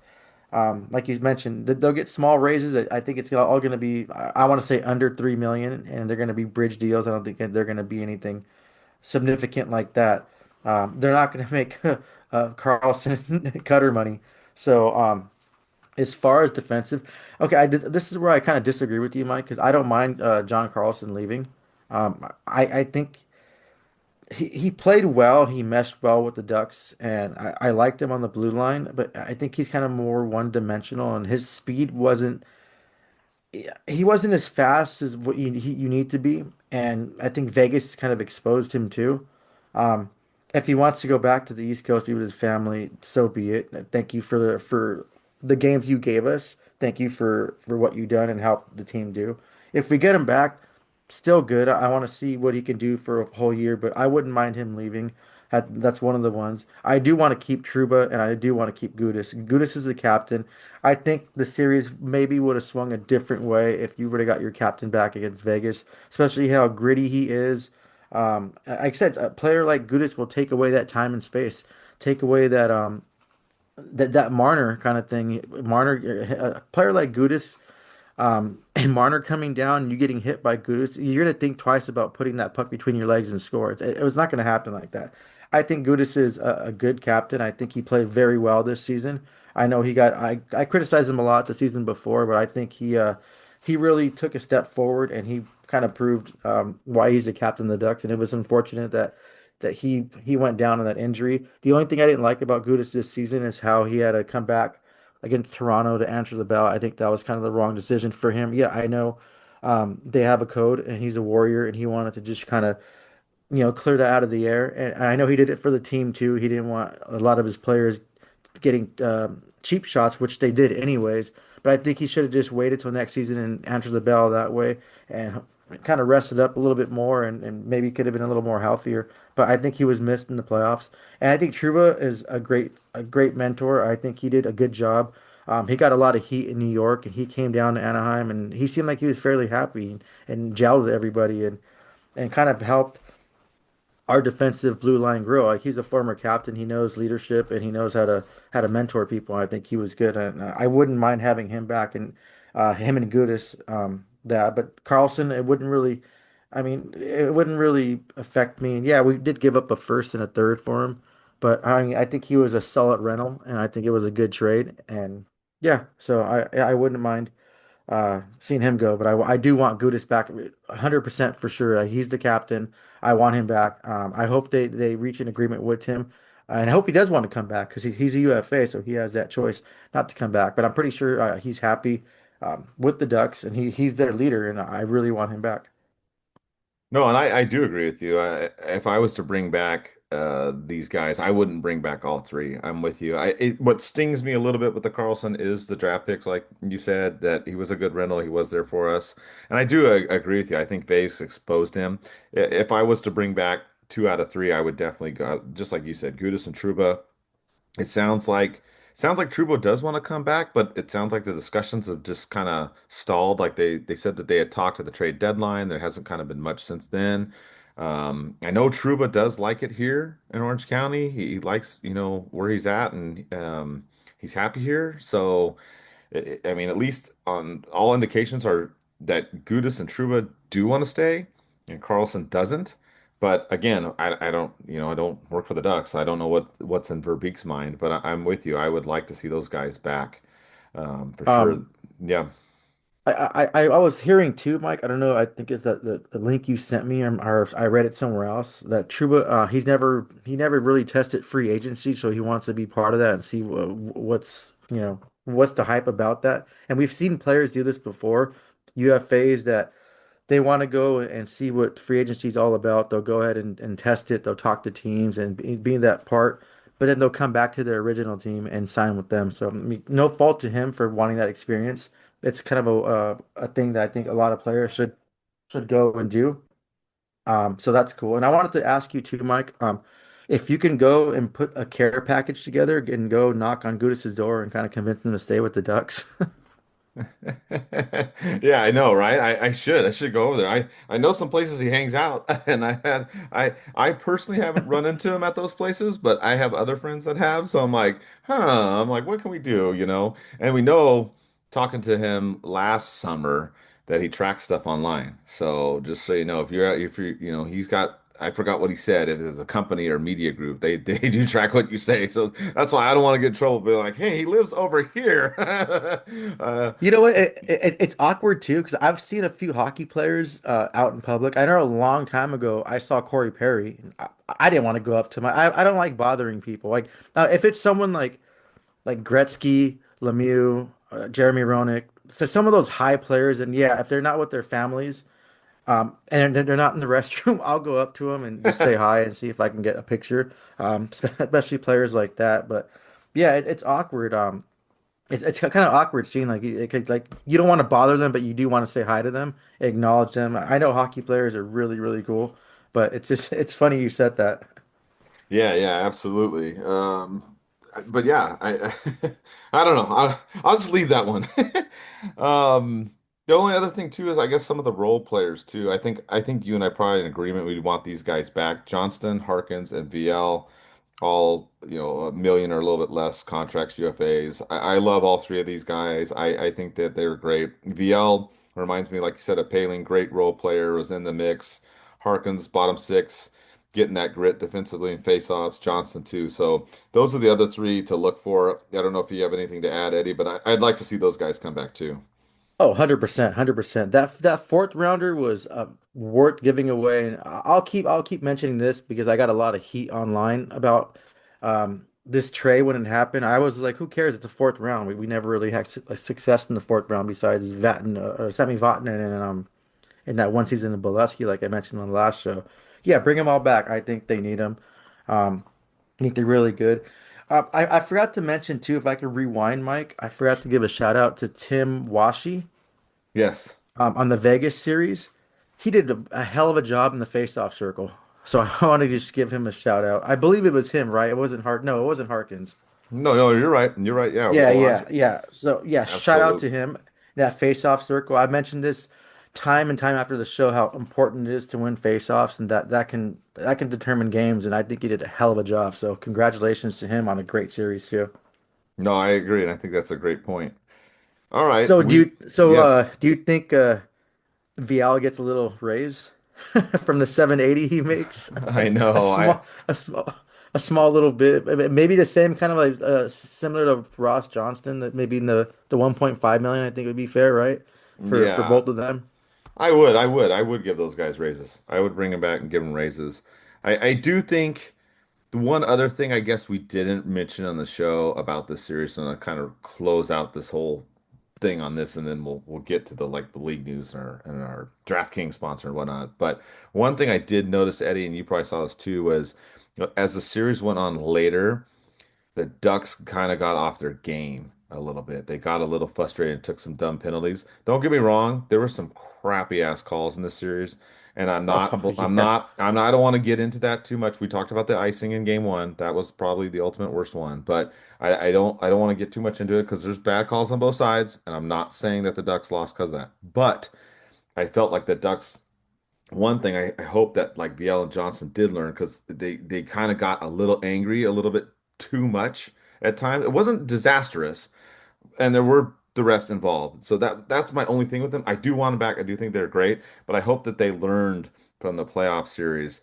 like you mentioned, that they'll get small raises. I think it's all going to be, I want to say under 3 million, and they're going to be bridge deals. I don't think they're going to be anything significant like that. They're not going to make Carlson cutter money. So as far as defensive, okay, this is where I kind of disagree with you, Mike, because I don't mind John Carlson leaving. I think he played well. He meshed well with the Ducks, and I liked him on the blue line. But I think he's kind of more one dimensional, and his speed wasn't. He wasn't as fast as what you need to be, and I think Vegas kind of exposed him too. Um, if he wants to go back to the East Coast, be with his family, so be it. Thank you for the games you gave us. Thank you for what you done and helped the team do. If we get him back, still good. I want to see what he can do for a whole year, but I wouldn't mind him leaving. That's one of the ones. I do want to keep Truba and I do want to keep Gudis. Gudis is the captain. I think the series maybe would have swung a different way if you would have got your captain back against Vegas, especially how gritty he is. Like I said, a player like Gudis will take away that time and space, take away that Marner kind of thing. Marner, a player like Gudis and Marner coming down and you getting hit by Gudis, you're going to think twice about putting that puck between your legs and score. It was not going to happen like that. I think Gudis is a good captain. I think he played very well this season. I know I criticized him a lot the season before, but I think he really took a step forward and he kind of proved why he's the captain of the Ducks. And it was unfortunate that he went down on that injury. The only thing I didn't like about Gudis this season is how he had to come back against Toronto to answer the bell. I think that was kind of the wrong decision for him. Yeah, I know they have a code and he's a warrior and he wanted to just kind of, clear that out of the air. And I know he did it for the team too. He didn't want a lot of his players getting cheap shots, which they did anyways. But I think he should have just waited till next season and answered the bell that way and kind of rested up a little bit more and maybe could have been a little more healthier. But I think he was missed in the playoffs. And I think Truba is a great mentor. I think he did a good job. He got a lot of heat in New York and he came down to Anaheim and he seemed like he was fairly happy and gelled with everybody and kind of helped our defensive blue line grow. Like he's a former captain, he knows leadership and he knows how to mentor people. I think he was good, and I wouldn't mind having him back and him and Gudis that. But Carlson, it wouldn't really. I mean, it wouldn't really affect me. And yeah, we did give up a first and a third for him, but I mean, I think he was a solid rental, and I think it was a good trade. And yeah, so I wouldn't mind seeing him go, but I do want Gudis back 100% for sure. He's the captain. I want him back. I hope they reach an agreement with him. And I hope he does want to come back because he's a UFA, so he has that choice not to come back. But I'm pretty sure he's happy with the Ducks, and he's their leader, and I really want him back. No, and I do agree with you. If I was to bring back these guys, I wouldn't bring back all three. I'm with you. What stings me a little bit with the Carlson is the draft picks, like you said, that he was a good rental. He was there for us, and I do agree with you. I think Vase exposed him. If I was to bring back two out of three, I would definitely go, just like you said, Gudis and Truba. It sounds like Trubo does want to come back, but it sounds like the discussions have just kind of stalled. Like they said that they had talked at the trade deadline. There hasn't kind of been much since then. I know Truba does like it here in Orange County. He likes, where he's at and he's happy here. So I mean, at least on all indications are that Gudis and Truba do want to stay, and Carlson doesn't. But again, I don't, I don't work for the Ducks. I don't know what's in Verbeek's mind. But I'm with you. I would like to see those guys back, for sure. Um, Yeah. I was hearing too, Mike. I don't know. I think it's the link you sent me, or if I read it somewhere else. That Truba, he never really tested free agency, so he wants to be part of that and see what's the hype about that. And we've seen players do this before. UFAs that they want to go and see what free agency is all about. They'll go ahead and test it. They'll talk to teams and be that part, but then they'll come back to their original team and sign with them. So I mean, no fault to him for wanting that experience. It's kind of a thing that I think a lot of players should go and do. So that's cool. And I wanted to ask you too, Mike, if you can go and put a care package together and go knock on Gudis's door and kind of convince him to stay with the Ducks. Yeah, I know, right? I should go over there. I know some places he hangs out, and I personally haven't run into him at those places, but I have other friends that have. So I'm like, huh? I'm like, what can we do? And we know talking to him last summer that he tracks stuff online. So just so you know, if you're, he's got. I forgot what he said. If it's a company or media group, they do track what you say. So that's why I don't want to get in trouble. Be like, hey, he lives over here. uh, You know what? It's awkward too because I've seen a few hockey players out in public. I know a long time ago I saw Corey Perry. And I didn't want to go up to him. I don't like bothering people. Like if it's someone like Gretzky, Lemieux, Jeremy Roenick, so some of those high players, and yeah, if they're not with their families, and they're not in the restroom, I'll go up to them and just say hi and see if I can get a picture. Especially players like that. But yeah, it's awkward. It's kind of awkward seeing like you don't want to bother them, but you do want to say hi to them, acknowledge them. I know hockey players are really really cool, but it's funny you said that. Yeah, yeah, absolutely. But yeah, I don't know. I'll just leave that one. Um, the only other thing too is I guess some of the role players too. I think you and I probably in agreement we'd want these guys back. Johnston, Harkins, and VL, all a million or a little bit less contracts, UFAs. I love all three of these guys. I think that they're great. VL reminds me, like you said, of Paling, great role player, was in the mix. Harkins, bottom six getting that grit defensively and faceoffs. Johnson too. So those are the other three to look for. I don't know if you have anything to add, Eddie, but I'd like to see those guys come back too. Oh, 100%, 100%. That fourth rounder was worth giving away, and I'll keep mentioning this because I got a lot of heat online about this trade when it happened. I was like, who cares? It's the fourth round. We never really had success in the fourth round besides Sami Vatanen in that one season in Bolesky, like I mentioned on the last show. Yeah, bring them all back. I think they need them. I think they're really good. I forgot to mention too, if I could rewind, Mike, I forgot to give a shout out to Tim Washi Yes. on the Vegas series. He did a hell of a job in the faceoff circle. So I want to just give him a shout out. I believe it was him, right? It wasn't Hart. No, it wasn't Harkins. No, no, you're right. You're right. Yeah. Yeah, Well, yeah, yeah. So yeah, shout out to absolutely. him. That face-off circle. I mentioned this time and time after the show how important it is to win face-offs and that can determine games. And I think he did a hell of a job. So congratulations to him on a great series too. No, I agree, and I think that's a great point. All right. So Yes, do you think Vial gets a little raise from the 780 he makes? I Like a know. small a small little bit. Maybe the same kind of like similar to Ross Johnston that maybe in the 1.5 million I think would be fair, right? For Yeah, both of them. I would give those guys raises. I would bring them back and give them raises. I do think. The one other thing I guess we didn't mention on the show about this series, and I'll kind of close out this whole thing on this, and then we'll get to the league news and our DraftKings sponsor and whatnot. But one thing I did notice, Eddie, and you probably saw this too, was as the series went on later, the Ducks kind of got off their game a little bit. They got a little frustrated and took some dumb penalties. Don't get me wrong, there were some crappy ass calls in this series, and I'm not, Oh I'm yeah. not, I'm not, I don't want to get into that too much. We talked about the icing in game one. That was probably the ultimate worst one, but I don't want to get too much into it because there's bad calls on both sides, and I'm not saying that the Ducks lost because of that, but I felt like the Ducks one thing I hope that like Biel and Johnson did learn because they kind of got a little angry, a little bit too much at times. It wasn't disastrous, and there were the refs involved. So that's my only thing with them. I do want them back. I do think they're great, but I hope that they learned from the playoff series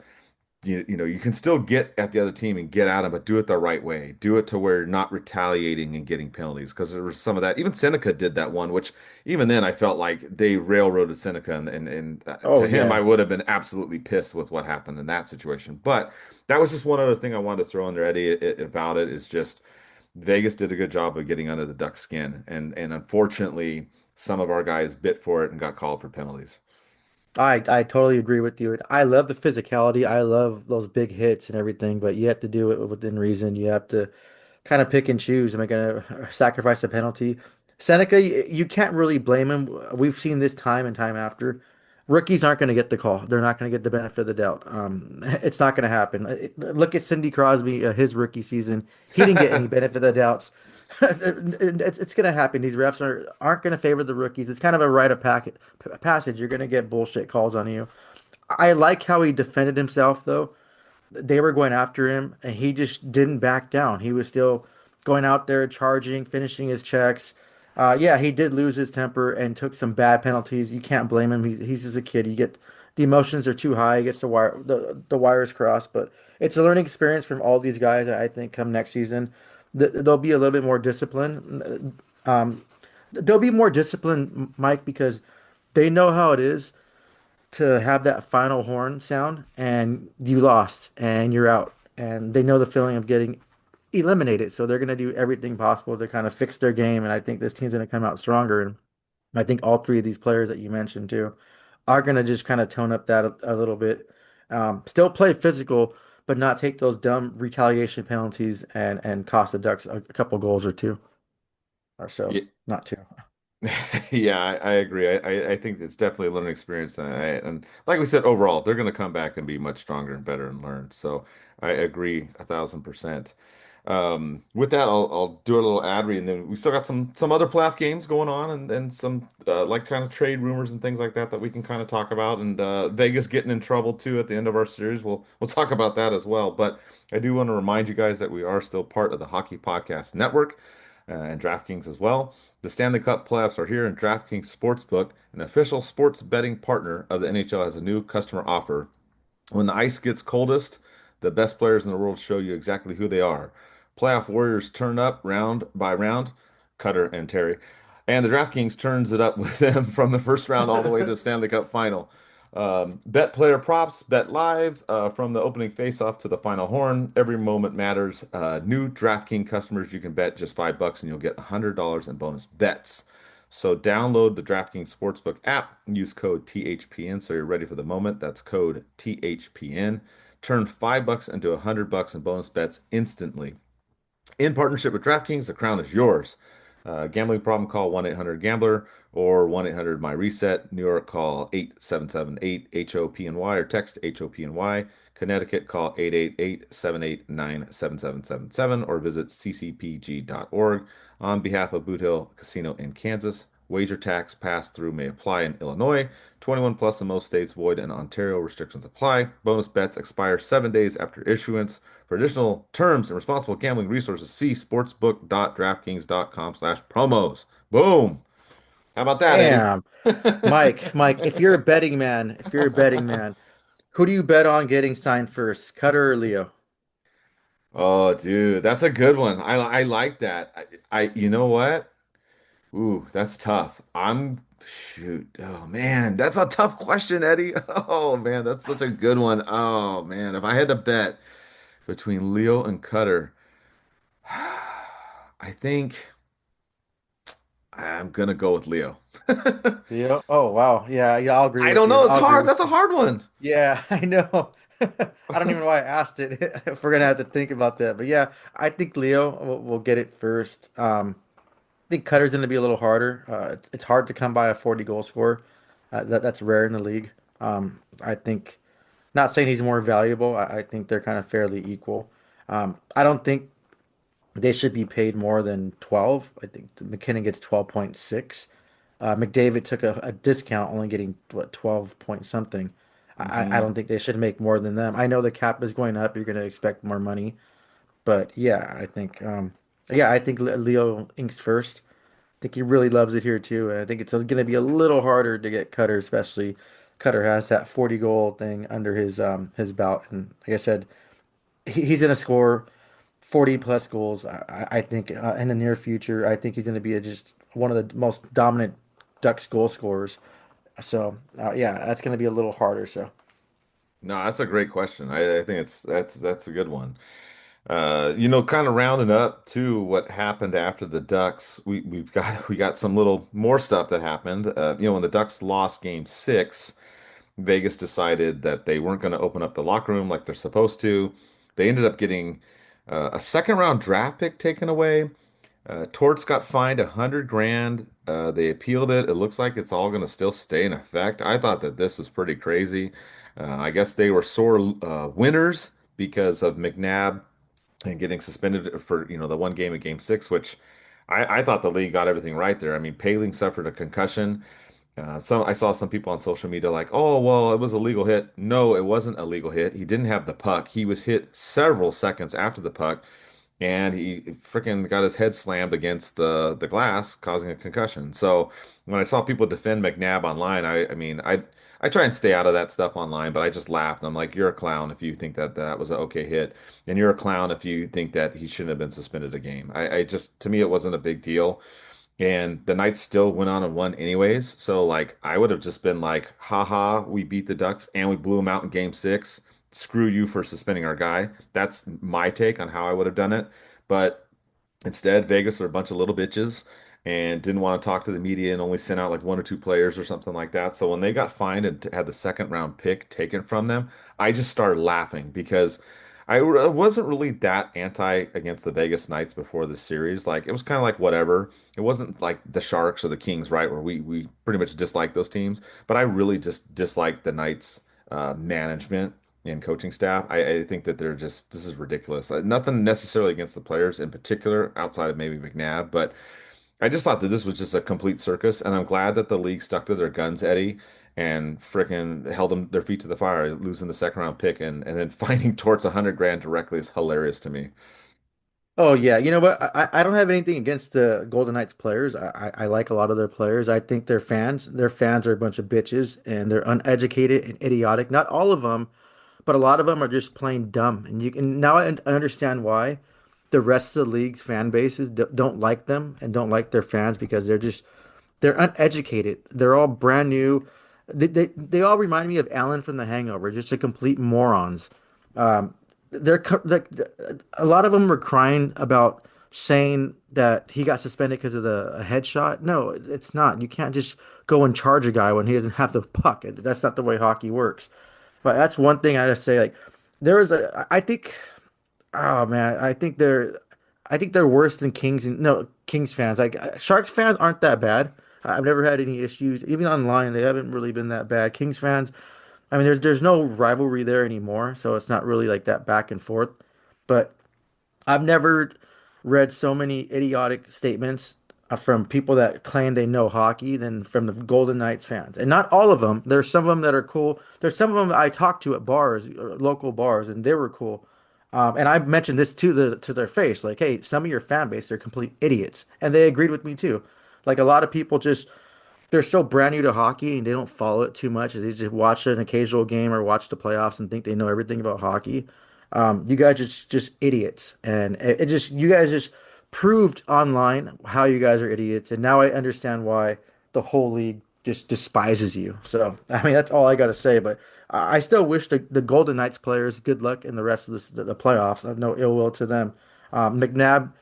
you can still get at the other team and get at them, but do it the right way. Do it to where you're not retaliating and getting penalties because there was some of that. Even Seneca did that one, which even then I felt like they railroaded Seneca, and Oh to him I yeah. would have been absolutely pissed with what happened in that situation. But that was just one other thing I wanted to throw in there, Eddie, about it is just Vegas did a good job of getting under the Ducks' skin, and unfortunately some of our guys bit for it and got called for penalties. I totally agree with you. I love the physicality. I love those big hits and everything, but you have to do it within reason. You have to kind of pick and choose. Am I going to sacrifice a penalty? Seneca, you can't really blame him. We've seen this time and time after. Rookies aren't going to get the call. They're not going to get the benefit of the doubt. It's not going to happen. Look at Cindy Crosby, his rookie season. He didn't get any benefit of the doubts. It's going to happen. These refs aren't going to favor the rookies. It's kind of a rite of passage. You're going to get bullshit calls on you. I like how he defended himself, though. They were going after him, and he just didn't back down. He was still going out there, charging, finishing his checks. Yeah, he did lose his temper and took some bad penalties. You can't blame him. He's just a kid. You get the emotions are too high. He gets the wires crossed. But it's a learning experience from all these guys. I think come next season, they'll be a little bit more disciplined. They'll be more disciplined, Mike, because they know how it is to have that final horn sound and you lost and you're out. And they know the feeling of getting eliminated. So they're going to do everything possible to kind of fix their game. And I think this team's going to come out stronger. And I think all three of these players that you mentioned too are going to just kind of tone up that a little bit. Still play physical, but not take those dumb retaliation penalties and cost the Ducks a couple goals or two or so. Yeah, Not two. yeah, I agree. I think it's definitely a learning experience, and like we said, overall, they're going to come back and be much stronger and better and learn. So I agree 1,000%. With that, I'll do a little ad read, and then we still got some other playoff games going on, and some like kind of trade rumors and things like that that we can kind of talk about. And Vegas getting in trouble too at the end of our series. We'll talk about that as well. But I do want to remind you guys that we are still part of the Hockey Podcast Network and DraftKings as well. The Stanley Cup playoffs are here, and DraftKings Sportsbook, an official sports betting partner of the NHL, has a new customer offer. When the ice gets coldest, the best players in the world show you exactly who they are. Playoff warriors turn up round by round, Cutter and Terry, and the DraftKings turns it up with them from the first round all the way to the Stanley Cup final. Bet player props, bet live from the opening faceoff to the final horn. Every moment matters. New DraftKings customers, you can bet just $5 and you'll get $100 in bonus bets. So download the DraftKings Sportsbook app and use code THPN so you're ready for the moment. That's code THPN. Turn $5 into $100 in bonus bets instantly. In partnership with DraftKings, the crown is yours. Gambling problem, call 1-800-GAMBLER or 1-800-MY-RESET. New York, call 8778-HOPNY or text HOPNY. Connecticut, call 888-789-7777 or visit ccpg.org. On behalf of Boot Hill Casino in Kansas, wager tax pass-through may apply in Illinois. 21 plus in most states, void in Ontario. Restrictions apply. Bonus bets expire 7 days after issuance. For additional terms and responsible gambling resources, see sportsbook.draftkings.com/promos. Boom. How about that, Eddie? Damn. Mike, if you're a betting man, who do you bet on getting signed first, Cutter or Leo? Oh, dude, that's a good one. I like that. You know what? Ooh, that's tough. Shoot. Oh man, that's a tough question, Eddie. Oh man, that's such a good one. Oh man, if I had to bet between Leo and Cutter, I think I'm gonna go with Leo. Leo? Oh wow. Yeah, I'll agree I with don't you. know. It's I'll agree hard. with That's a hard one. Yeah, I know. I don't even know why I asked it. If we're gonna have to think about that. But yeah, I think Leo will get it first. I think Cutter's gonna be a little harder. It's hard to come by a 40 goal scorer. That's rare in the league. I think not saying he's more valuable. I think they're kind of fairly equal. I don't think they should be paid more than 12. I think McKinnon gets 12.6. McDavid took a discount, only getting what 12 point something. I Hmm. don't think they should make more than them. I know the cap is going up. You're going to expect more money, but yeah, I think Leo inks first. I think he really loves it here too, and I think it's going to be a little harder to get Cutter, especially Cutter has that 40 goal thing under his belt, and like I said, he's going to score 40 plus goals. I think in the near future, I think he's going to be just one of the most dominant Ducks goal scorers. So yeah, that's going to be a little harder. So No, that's a great question. I think that's a good one. Kind of rounding up to what happened after the Ducks, we've got we got some little more stuff that happened. When the Ducks lost Game 6, Vegas decided that they weren't going to open up the locker room like they're supposed to. They ended up getting a second round draft pick taken away. Torts got fined 100 grand. They appealed it. It looks like it's all going to still stay in effect. I thought that this was pretty crazy. I guess they were sore winners because of McNabb and getting suspended for, the one game of Game 6, which I thought the league got everything right there. I mean, Paling suffered a concussion. I saw some people on social media like, oh, well, it was a legal hit. No, it wasn't a legal hit. He didn't have the puck. He was hit several seconds after the puck, and he freaking got his head slammed against the glass, causing a concussion. So when I saw people defend McNabb online, I mean, I try and stay out of that stuff online, but I just laughed. I'm like, you're a clown if you think that that was an okay hit, and you're a clown if you think that he shouldn't have been suspended a game. I just, to me, it wasn't a big deal. And the Knights still went on and won anyways. So like I would have just been like, haha, we beat the Ducks and we blew them out in game 6. Screw you for suspending our guy. That's my take on how I would have done it. But instead, Vegas are a bunch of little bitches and didn't want to talk to the media and only sent out like one or two players or something like that. So when they got fined and had the second round pick taken from them, I just started laughing because I wasn't really that anti against the Vegas Knights before this series. Like it was kind of like whatever. It wasn't like the Sharks or the Kings, right? Where we pretty much dislike those teams. But I really just dislike the Knights management and coaching staff. I think that they're just this is ridiculous. Nothing necessarily against the players in particular, outside of maybe McNabb, but I just thought that this was just a complete circus, and I'm glad that the league stuck to their guns, Eddie, and frickin' held them their feet to the fire, losing the second round pick and then finding Torts 100 grand directly is hilarious to me. Oh yeah, you know what? I don't have anything against the Golden Knights players. I like a lot of their players. I think their fans are a bunch of bitches and they're uneducated and idiotic. Not all of them, but a lot of them are just plain dumb. And you can now I understand why the rest of the league's fan bases don't like them and don't like their fans because they're uneducated. They're all brand new. They all remind me of Alan from The Hangover, just a complete morons. Um, like a lot of them were crying about saying that he got suspended because of the a headshot. No, it's not. You can't just go and charge a guy when he doesn't have the puck. That's not the way hockey works. But that's one thing I just say. Like there was a, I think, oh man, I think they're worse than Kings and no Kings fans. Like Sharks fans aren't that bad. I've never had any issues, even online. They haven't really been that bad. Kings fans, I mean, there's no rivalry there anymore, so it's not really like that back and forth. But I've never read so many idiotic statements from people that claim they know hockey than from the Golden Knights fans. And not all of them. There's some of them that are cool. There's some of them that I talked to at bars, local bars, and they were cool. And I mentioned this to their face, like, hey, some of your fan base, they're complete idiots, and they agreed with me too. Like a lot of people just they're so brand new to hockey and they don't follow it too much. They just watch an occasional game or watch the playoffs and think they know everything about hockey. You guys just idiots, and it just you guys just proved online how you guys are idiots, and now I understand why the whole league just despises you. So I mean that's all I got to say. But I still wish the Golden Knights players good luck in the rest of the playoffs. I have no ill will to them. McNabb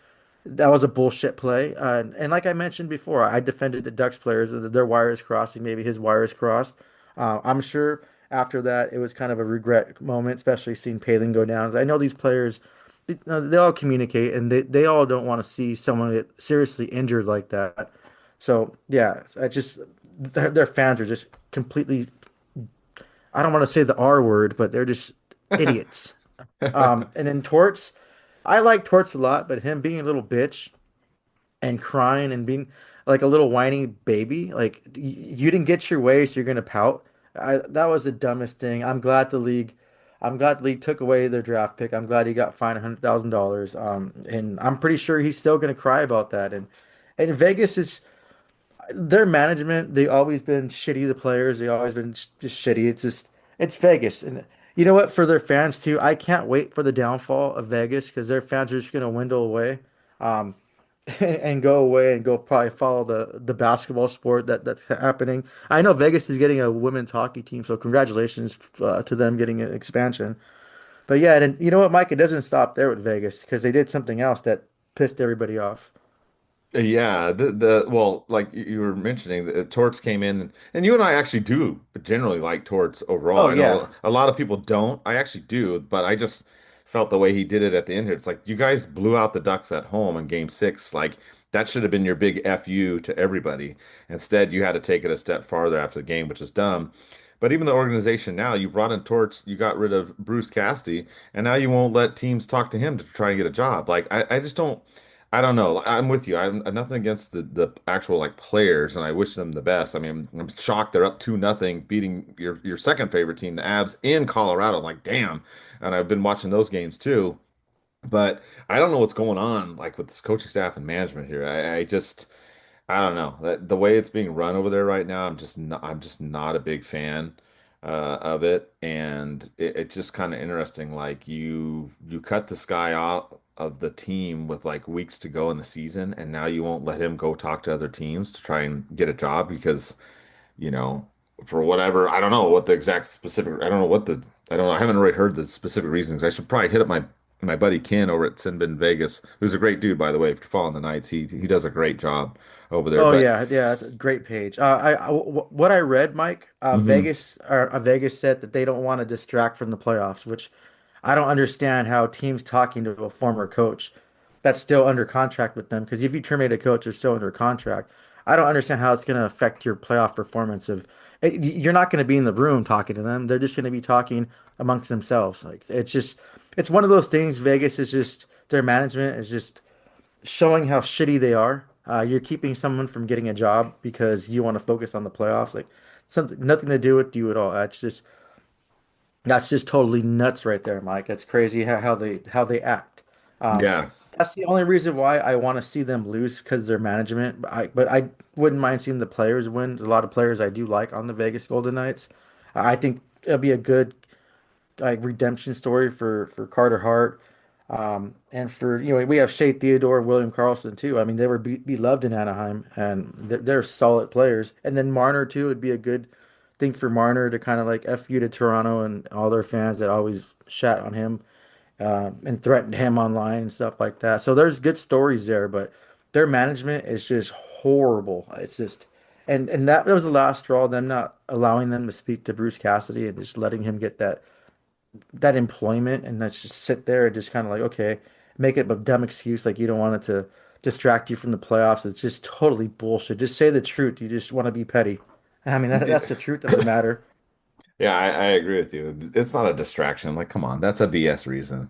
that was a bullshit play. And like I mentioned before, I defended the Ducks players, their wires crossing, maybe his wires crossed. I'm sure after that, it was kind of a regret moment, especially seeing Palin go down. I know these players, they all communicate and they all don't want to see someone get seriously injured like that. So, yeah, I just, their fans are just completely, I don't want to say the R word, but they're just idiots. And then Torts, I like Torts a lot, but him being a little bitch and crying and being like a little whiny baby, like you didn't get your way, so you're gonna pout. That was the dumbest thing. I'm glad the league took away their draft pick. I'm glad he got fined $100,000. And I'm pretty sure he's still gonna cry about that. And Vegas is their management, they always been shitty to the players. They always been just shitty. It's Vegas, and you know what? For their fans too, I can't wait for the downfall of Vegas because their fans are just gonna dwindle away, um, and go away and go probably follow the basketball sport that's happening. I know Vegas is getting a women's hockey team, so congratulations to them getting an expansion. But yeah, and you know what, Mike? It doesn't stop there with Vegas because they did something else that pissed everybody off. Yeah, the well, like you were mentioning, the Torts came in, and you and I actually do generally like Torts overall. Oh I know yeah. a lot of people don't. I actually do, but I just felt the way he did it at the end here. It's like you guys blew out the Ducks at home in Game 6. Like that should have been your big FU to everybody. Instead, you had to take it a step farther after the game, which is dumb. But even the organization now, you brought in Torts, you got rid of Bruce Cassidy, and now you won't let teams talk to him to try and get a job. Like I just don't. I don't know. I'm with you. I'm nothing against the actual like players, and I wish them the best. I mean, I'm shocked they're up 2-0, beating your second favorite team, the Avs, in Colorado. I'm like, damn. And I've been watching those games too. But I don't know what's going on like with this coaching staff and management here. I just I don't know. The way it's being run over there right now, I'm just not a big fan of it. And it's just kind of interesting. Like you cut this guy out of the team with like weeks to go in the season, and now you won't let him go talk to other teams to try and get a job because you know, for whatever, I don't know what the exact specific, I don't know what the, I don't know, I haven't really heard the specific reasons. I should probably hit up my buddy Ken over at Sinbin Vegas, who's a great dude, by the way. If you're following the Knights, he does a great job over there. Oh But yeah, yeah, it's a great page. What I read, Mike, mhm. Vegas said that they don't want to distract from the playoffs, which I don't understand how teams talking to a former coach that's still under contract with them. Because if you terminate a coach, they're still under contract. I don't understand how it's going to affect your playoff performance. You're not going to be in the room talking to them; they're just going to be talking amongst themselves. Like it's one of those things. Vegas is just their management is just showing how shitty they are. You're keeping someone from getting a job because you want to focus on the playoffs. Like something, nothing to do with you at all. That's just totally nuts right there, Mike. It's crazy how they act. Um, Yeah. that's the only reason why I want to see them lose because their management. But I wouldn't mind seeing the players win. A lot of players I do like on the Vegas Golden Knights. I think it'll be a good like redemption story for Carter Hart. And for we have Shea Theodore, William Karlsson too. I mean, they were beloved in Anaheim, and they're solid players. And then Marner too would be a good thing for Marner to kind of like F you to Toronto and all their fans that always shat on him and threatened him online and stuff like that. So there's good stories there, but their management is just horrible. It's just and that was the last straw, them not allowing them to speak to Bruce Cassidy and just letting him get that employment and let's just sit there and just kind of like, okay, make it a dumb excuse like you don't want it to distract you from the playoffs. It's just totally bullshit. Just say the truth. You just want to be petty. I mean, that's the truth of the matter. Yeah, I agree with you. It's not a distraction. Like, come on, that's a BS reason.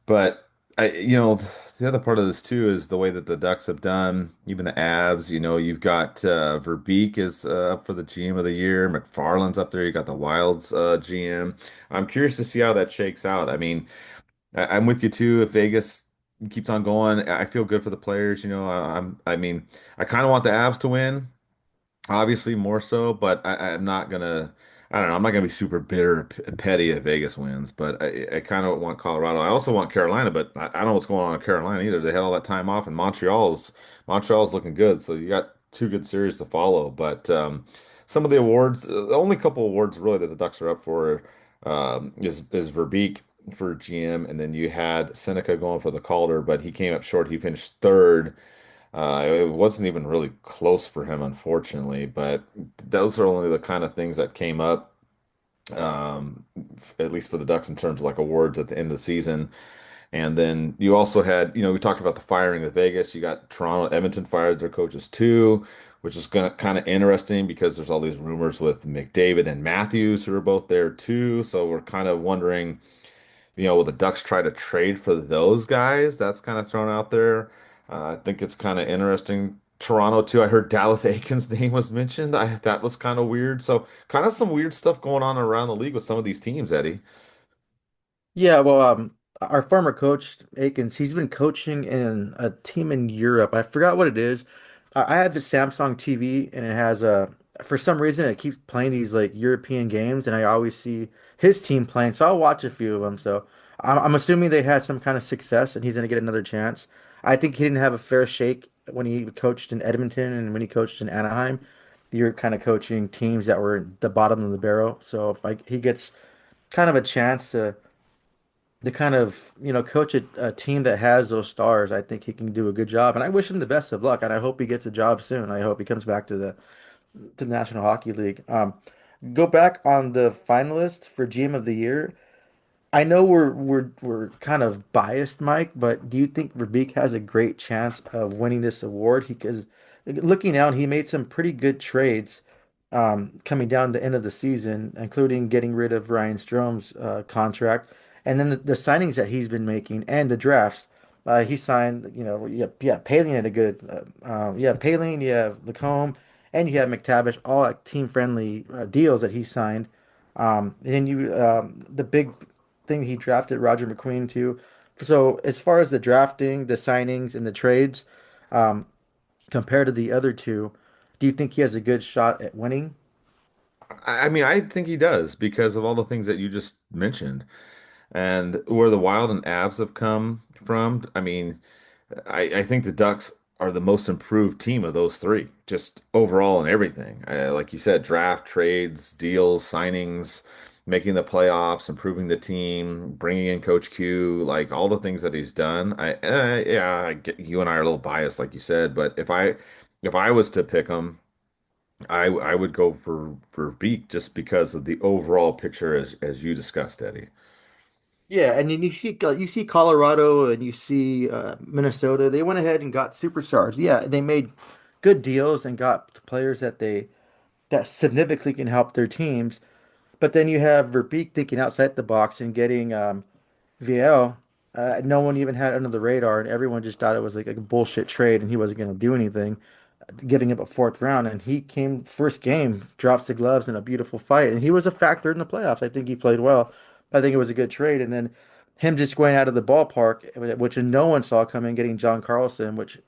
But the other part of this too is the way that the Ducks have done, even the Avs. You've got Verbeek is up for the GM of the year. McFarland's up there. You got the Wild's GM. I'm curious to see how that shakes out. I mean, I'm with you too. If Vegas keeps on going, I feel good for the players. I mean, I kind of want the Avs to win obviously more so, but I'm not gonna. I don't know. I'm not gonna be super bitter, or petty if Vegas wins, but I kind of want Colorado. I also want Carolina, but I don't know what's going on in Carolina either. They had all that time off, and Montreal's looking good, so you got two good series to follow. But some of the awards, the only couple awards really that the Ducks are up for, is Verbeek for GM, and then you had Seneca going for the Calder, but he came up short. He finished third. It wasn't even really close for him, unfortunately, but those are only the kind of things that came up, at least for the Ducks in terms of like awards at the end of the season. And then you also had, we talked about the firing of Vegas. You got Toronto, Edmonton fired their coaches too, which is gonna kind of interesting because there's all these rumors with McDavid and Matthews who are both there too. So we're kind of wondering, will the Ducks try to trade for those guys? That's kind of thrown out there. I think it's kind of interesting. Toronto too. I heard Dallas Aiken's name was mentioned. That was kind of weird. So kind of some weird stuff going on around the league with some of these teams, Eddie. Yeah, well, our former coach Akins, he's been coaching in a team in Europe. I forgot what it is. I have the Samsung TV, and it has for some reason it keeps playing these like European games, and I always see his team playing, so I'll watch a few of them. So I'm assuming they had some kind of success, and he's gonna get another chance. I think he didn't have a fair shake when he coached in Edmonton and when he coached in Anaheim. You're kind of coaching teams that were at the bottom of the barrel. So if he gets kind of a chance to kind of coach a team that has those stars, I think he can do a good job, and I wish him the best of luck, and I hope he gets a job soon. I hope he comes back to the National Hockey League. Go back on the finalist for GM of the Year. I know we're kind of biased, Mike, but do you think Verbeek has a great chance of winning this award? Because looking out, he made some pretty good trades coming down the end of the season, including getting rid of Ryan Strome's contract, and then the signings that he's been making and the drafts. He signed, Paling had a good, you have Paling, you have Lacombe, and you have McTavish, all like team-friendly deals that he signed. And then the big thing he drafted Roger McQueen too. So as far as the drafting, the signings, and the trades, um, compared to the other two, do you think he has a good shot at winning? I mean, I think he does because of all the things that you just mentioned and where the Wild and Avs have come from. I mean, I think the Ducks are the most improved team of those three, just overall in everything. Like you said, draft, trades, deals, signings, making the playoffs, improving the team, bringing in Coach Q, like all the things that he's done. Yeah, I get, you and I are a little biased, like you said, but if I was to pick him, I would go for Beak just because of the overall picture as you discussed, Eddie. Yeah, and then you see Colorado and you see Minnesota. They went ahead and got superstars. Yeah, they made good deals and got players that significantly can help their teams. But then you have Verbeek thinking outside the box and getting VL. No one even had it under the radar, and everyone just thought it was like a bullshit trade, and he wasn't going to do anything, giving up a fourth round. And he came first game, drops the gloves in a beautiful fight, and he was a factor in the playoffs. I think he played well. I think it was a good trade. And then him just going out of the ballpark, which no one saw coming, getting John Carlson, which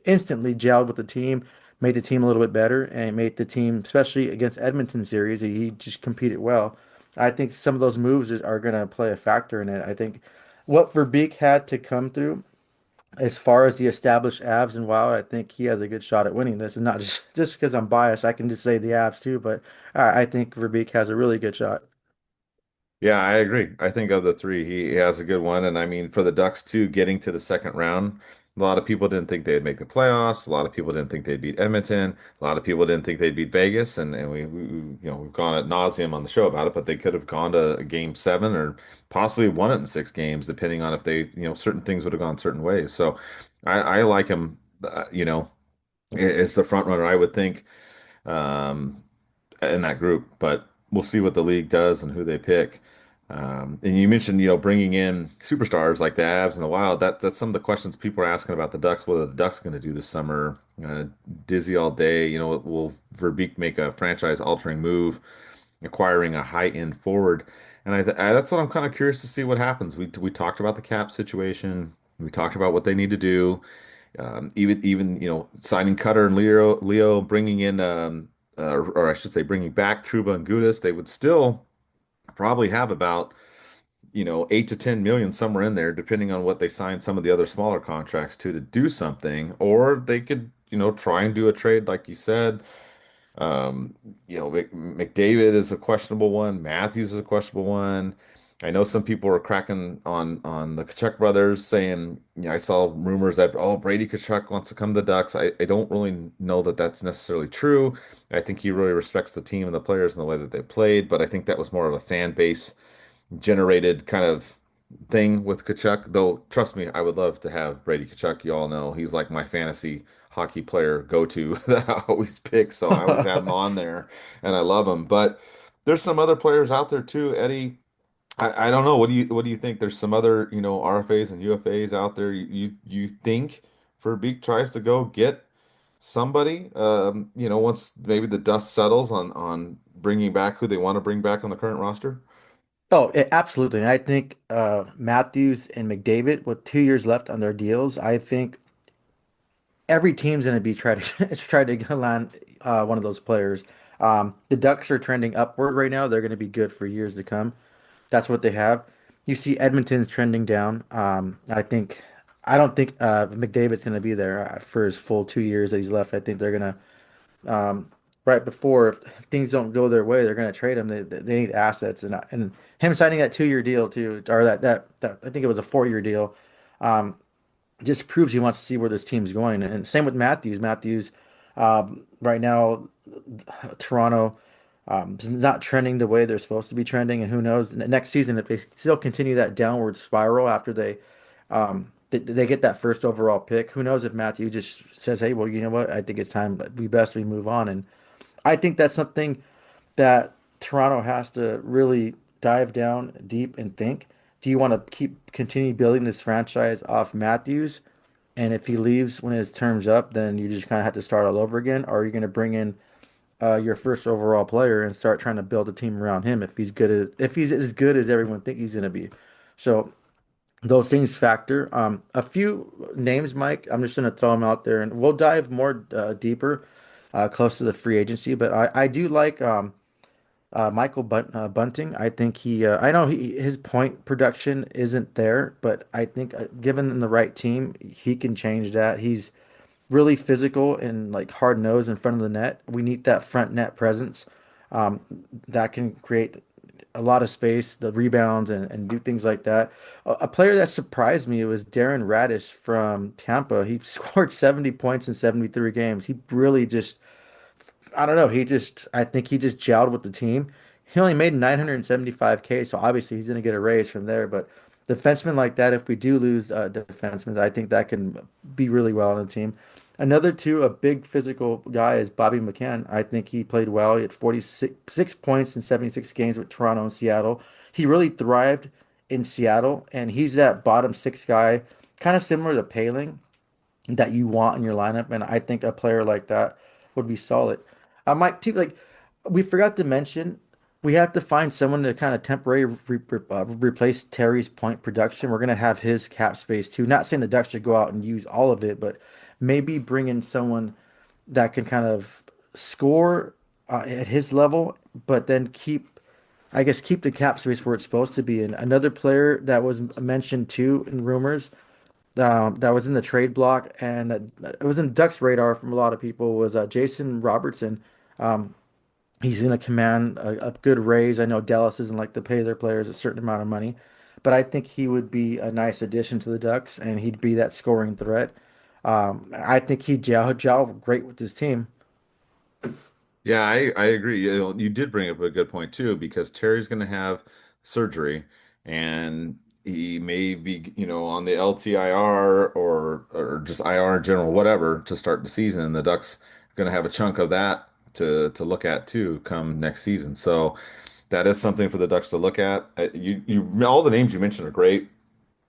instantly gelled with the team, made the team a little bit better, and made the team, especially against Edmonton series, he just competed well. I think some of those moves are going to play a factor in it. I think what Verbeek had to come through as far as the established Avs and Wild, I think he has a good shot at winning this. And not just because I'm biased, I can just say the Avs too, but I think Verbeek has a really good shot. Yeah, I agree. I think of the three, he has a good one. And I mean, for the Ducks too, getting to the second round, a lot of people didn't think they'd make the playoffs. A lot of people didn't think they'd beat Edmonton. A lot of people didn't think they'd beat Vegas. And we've gone ad nauseum on the show about it, but they could have gone to a game seven or possibly won it in six games, depending on if certain things would have gone certain ways. So I like him, as the front runner, I would think. Um, in that group, but we'll see what the league does and who they pick. And you mentioned, bringing in superstars like the Avs and the Wild. That's some of the questions people are asking about the Ducks. What are the Ducks going to do this summer? Dizzy all day. Will Verbeek make a franchise-altering move, acquiring a high-end forward? And that's what I'm kind of curious to see what happens. We talked about the cap situation. We talked about what they need to do. Even signing Cutter and Leo, bringing in or I should say bringing back Truba and Gudis, they would still probably have about 8 to 10 million somewhere in there, depending on what they sign some of the other smaller contracts to do something, or they could try and do a trade like you said. Um, McDavid is a questionable one. Matthews is a questionable one. I know some people are cracking on the Kachuk brothers, saying, I saw rumors that Brady Kachuk wants to come to the Ducks. I don't really know that that's necessarily true. I think he really respects the team and the players and the way that they played, but I think that was more of a fan base generated kind of thing with Kachuk. Though, trust me, I would love to have Brady Kachuk. You all know he's like my fantasy hockey player go-to that I always pick. So I always have him on there, and I love him. But there's some other players out there too, Eddie. I don't know. What do you think? There's some other RFAs and UFAs out there. You think Verbeek tries to go get somebody? Once maybe the dust settles on bringing back who they want to bring back on the current roster. Oh, absolutely. And I think Matthews and McDavid, with 2 years left on their deals, I think every team's going to be trying to try to land one of those players. The Ducks are trending upward right now. They're going to be good for years to come. That's what they have. You see Edmonton's trending down. I don't think McDavid's going to be there for his full 2 years that he's left. I think they're going to right before if things don't go their way, they're going to trade him. They need assets and him signing that 2 year deal too, or that I think it was a 4 year deal. Um, just proves he wants to see where this team's going. And same with Matthews. Matthews, right now, Toronto. It's not trending the way they're supposed to be trending, and who knows, next season if they still continue that downward spiral after they get that first overall pick, who knows if Matthew just says, "Hey, well, you know what? I think it's time, but we move on." And I think that's something that Toronto has to really dive down deep and think. Do you want to continue building this franchise off Matthews? And if he leaves when his term's up, then you just kind of have to start all over again. Or are you going to bring in your first overall player and start trying to build a team around him if he's as good as everyone think he's going to be? So those things factor. A few names, Mike. I'm just going to throw them out there, and we'll dive more deeper close to the free agency. But I do like Bunting. I think I know his point production isn't there, but I think given the right team, he can change that. He's really physical and like hard nose in front of the net. We need that front net presence um, that can create a lot of space, the rebounds, and do things like that. A player that surprised me was Darren Radish from Tampa. He scored 70 points in 73 games. He really just I don't know. I think he just gelled with the team. He only made 975K, so obviously he's going to get a raise from there. But defensemen like that, if we do lose defensemen, I think that can be really well on the team. Another two, a big physical guy is Bobby McCann. I think he played well. He had 46 points in 76 games with Toronto and Seattle. He really thrived in Seattle, and he's that bottom six guy, kind of similar to Paling that you want in your lineup, and I think a player like that would be solid. I might too like we forgot to mention we have to find someone to kind of temporarily replace Terry's point production. We're gonna have his cap space too. Not saying the Ducks should go out and use all of it, but maybe bring in someone that can kind of score at his level, but then I guess, keep the cap space where it's supposed to be. And another player that was mentioned too in rumors that was in the trade block and it was in Ducks radar from a lot of people was Jason Robertson. Um, he's going to command a good raise. I know Dallas doesn't like to pay their players a certain amount of money, but I think he would be a nice addition to the Ducks and he'd be that scoring threat. I think he'd gel great with his team. Yeah, I agree. You did bring up a good point too, because Terry's going to have surgery, and he may be, on the LTIR or just IR in general, whatever, to start the season. And the Ducks are going to have a chunk of that to look at too come next season. So that is something for the Ducks to look at. All the names you mentioned are great.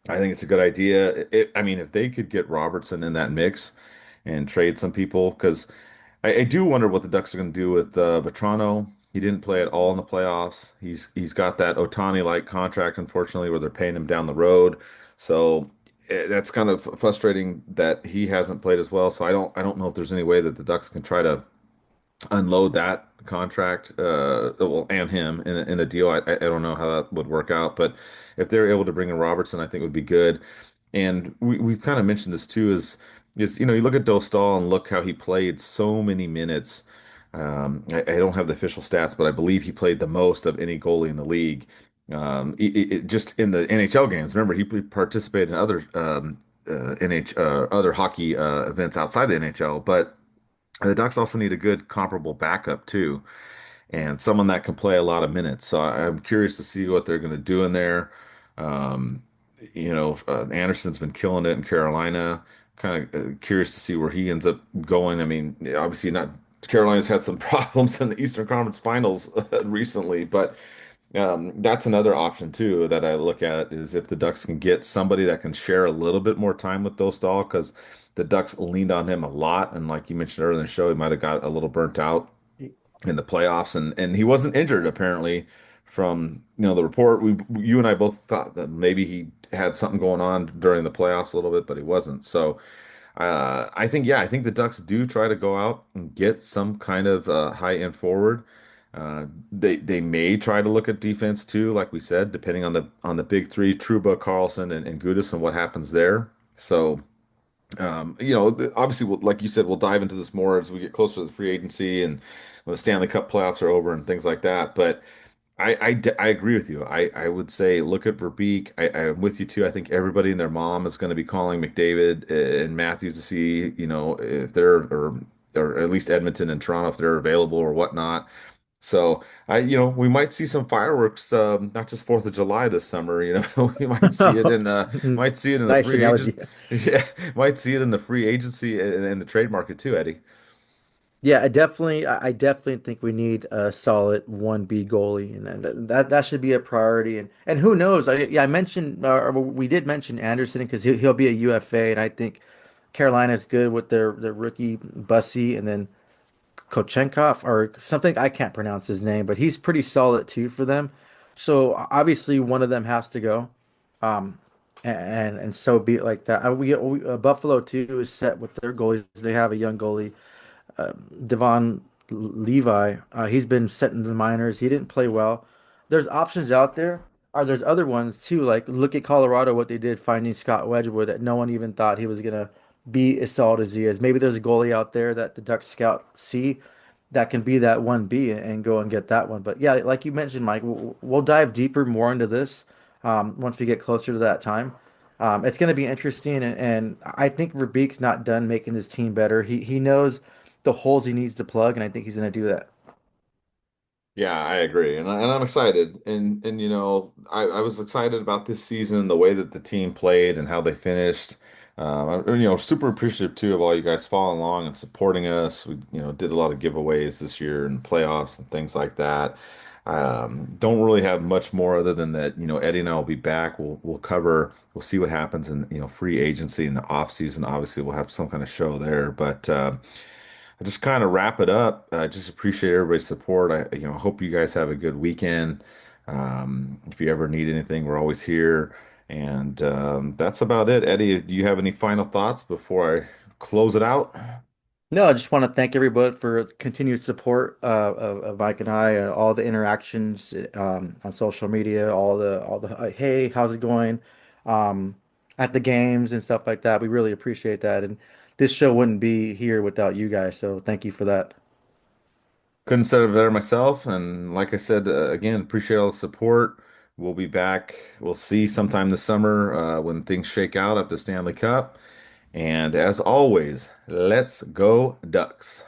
I think it's a good idea. I mean, if they could get Robertson in that mix and trade some people, because I do wonder what the Ducks are going to do with Vetrano. He didn't play at all in the playoffs. He's got that Otani-like contract, unfortunately, where they're paying him down the road. So that's kind of frustrating that he hasn't played as well. So I don't know if there's any way that the Ducks can try to unload that contract, well, and him in a deal. I don't know how that would work out, but if they're able to bring in Robertson, I think it would be good. And we've kind of mentioned this too, is you look at Dostal and look how he played so many minutes. I don't have the official stats, but I believe he played the most of any goalie in the league. Just in the NHL games. Remember, he participated in other other hockey events outside the NHL, but the Ducks also need a good comparable backup too, and someone that can play a lot of minutes. So I'm curious to see what they're going to do in there. Um, Anderson's been killing it in Carolina. Kind of curious to see where he ends up going. I mean, obviously not. Carolina's had some problems in the Eastern Conference Finals recently, but that's another option too that I look at is if the Ducks can get somebody that can share a little bit more time with Dostal, because the Ducks leaned on him a lot, and like you mentioned earlier in the show, he might have got a little burnt out in the playoffs, and he wasn't injured apparently. From the report, you and I both thought that maybe he had something going on during the playoffs a little bit, but he wasn't. So I think the Ducks do try to go out and get some kind of high end forward. They may try to look at defense too, like we said, depending on the big three, Truba, Carlson, and Gudas, and what happens there. So obviously, like you said, we'll dive into this more as we get closer to the free agency and when the Stanley Cup playoffs are over and things like that. But I agree with you. I would say look at Verbeek. I'm with you too. I think everybody and their mom is going to be calling McDavid and Matthews to see, if they're or at least Edmonton and Toronto if they're available or whatnot. So we might see some fireworks, not just Fourth of July this summer. We might see it might see it in the Nice free agent, analogy. yeah, might see it in the free agency and the trade market too, Eddie. Yeah, I definitely think we need a solid 1B goalie, and that should be a priority. And who knows? I mentioned, or we did mention Anderson because he'll be a UFA, and I think Carolina's good with their rookie Bussy, and then Kochenkov or something. I can't pronounce his name, but he's pretty solid too for them. So obviously one of them has to go. Um, and so be it like that. Buffalo too is set with their goalies. They have a young goalie, Devon Levi. He's been set in the minors. He didn't play well. There's options out there. Or there's other ones too. Like look at Colorado, what they did finding Scott Wedgwood that no one even thought he was gonna be as solid as he is. Maybe there's a goalie out there that the Ducks scout see that can be that 1B and go and get that one. But yeah, like you mentioned, Mike, we'll dive deeper more into this once we get closer to that time. It's going to be interesting, and I think Verbeek's not done making his team better. He knows the holes he needs to plug, and I think he's going to do that. Yeah, I agree, and I'm excited, and I was excited about this season, the way that the team played and how they finished. Super appreciative too of all you guys following along and supporting us. We did a lot of giveaways this year and playoffs and things like that. Don't really have much more other than that. Eddie and I will be back. We'll see what happens in free agency in the off season. Obviously, we'll have some kind of show there, but. I just kind of wrap it up. I just appreciate everybody's support. I hope you guys have a good weekend. If you ever need anything, we're always here. And that's about it. Eddie, do you have any final thoughts before I close it out? No, I just want to thank everybody for continued support of Mike and I, and all the interactions on social media, all the hey, how's it going, um, at the games and stuff like that. We really appreciate that, and this show wouldn't be here without you guys. So thank you for that. Couldn't said it better myself. And like I said, again, appreciate all the support. We'll be back. We'll see sometime this summer when things shake out at the Stanley Cup. And as always, let's go Ducks.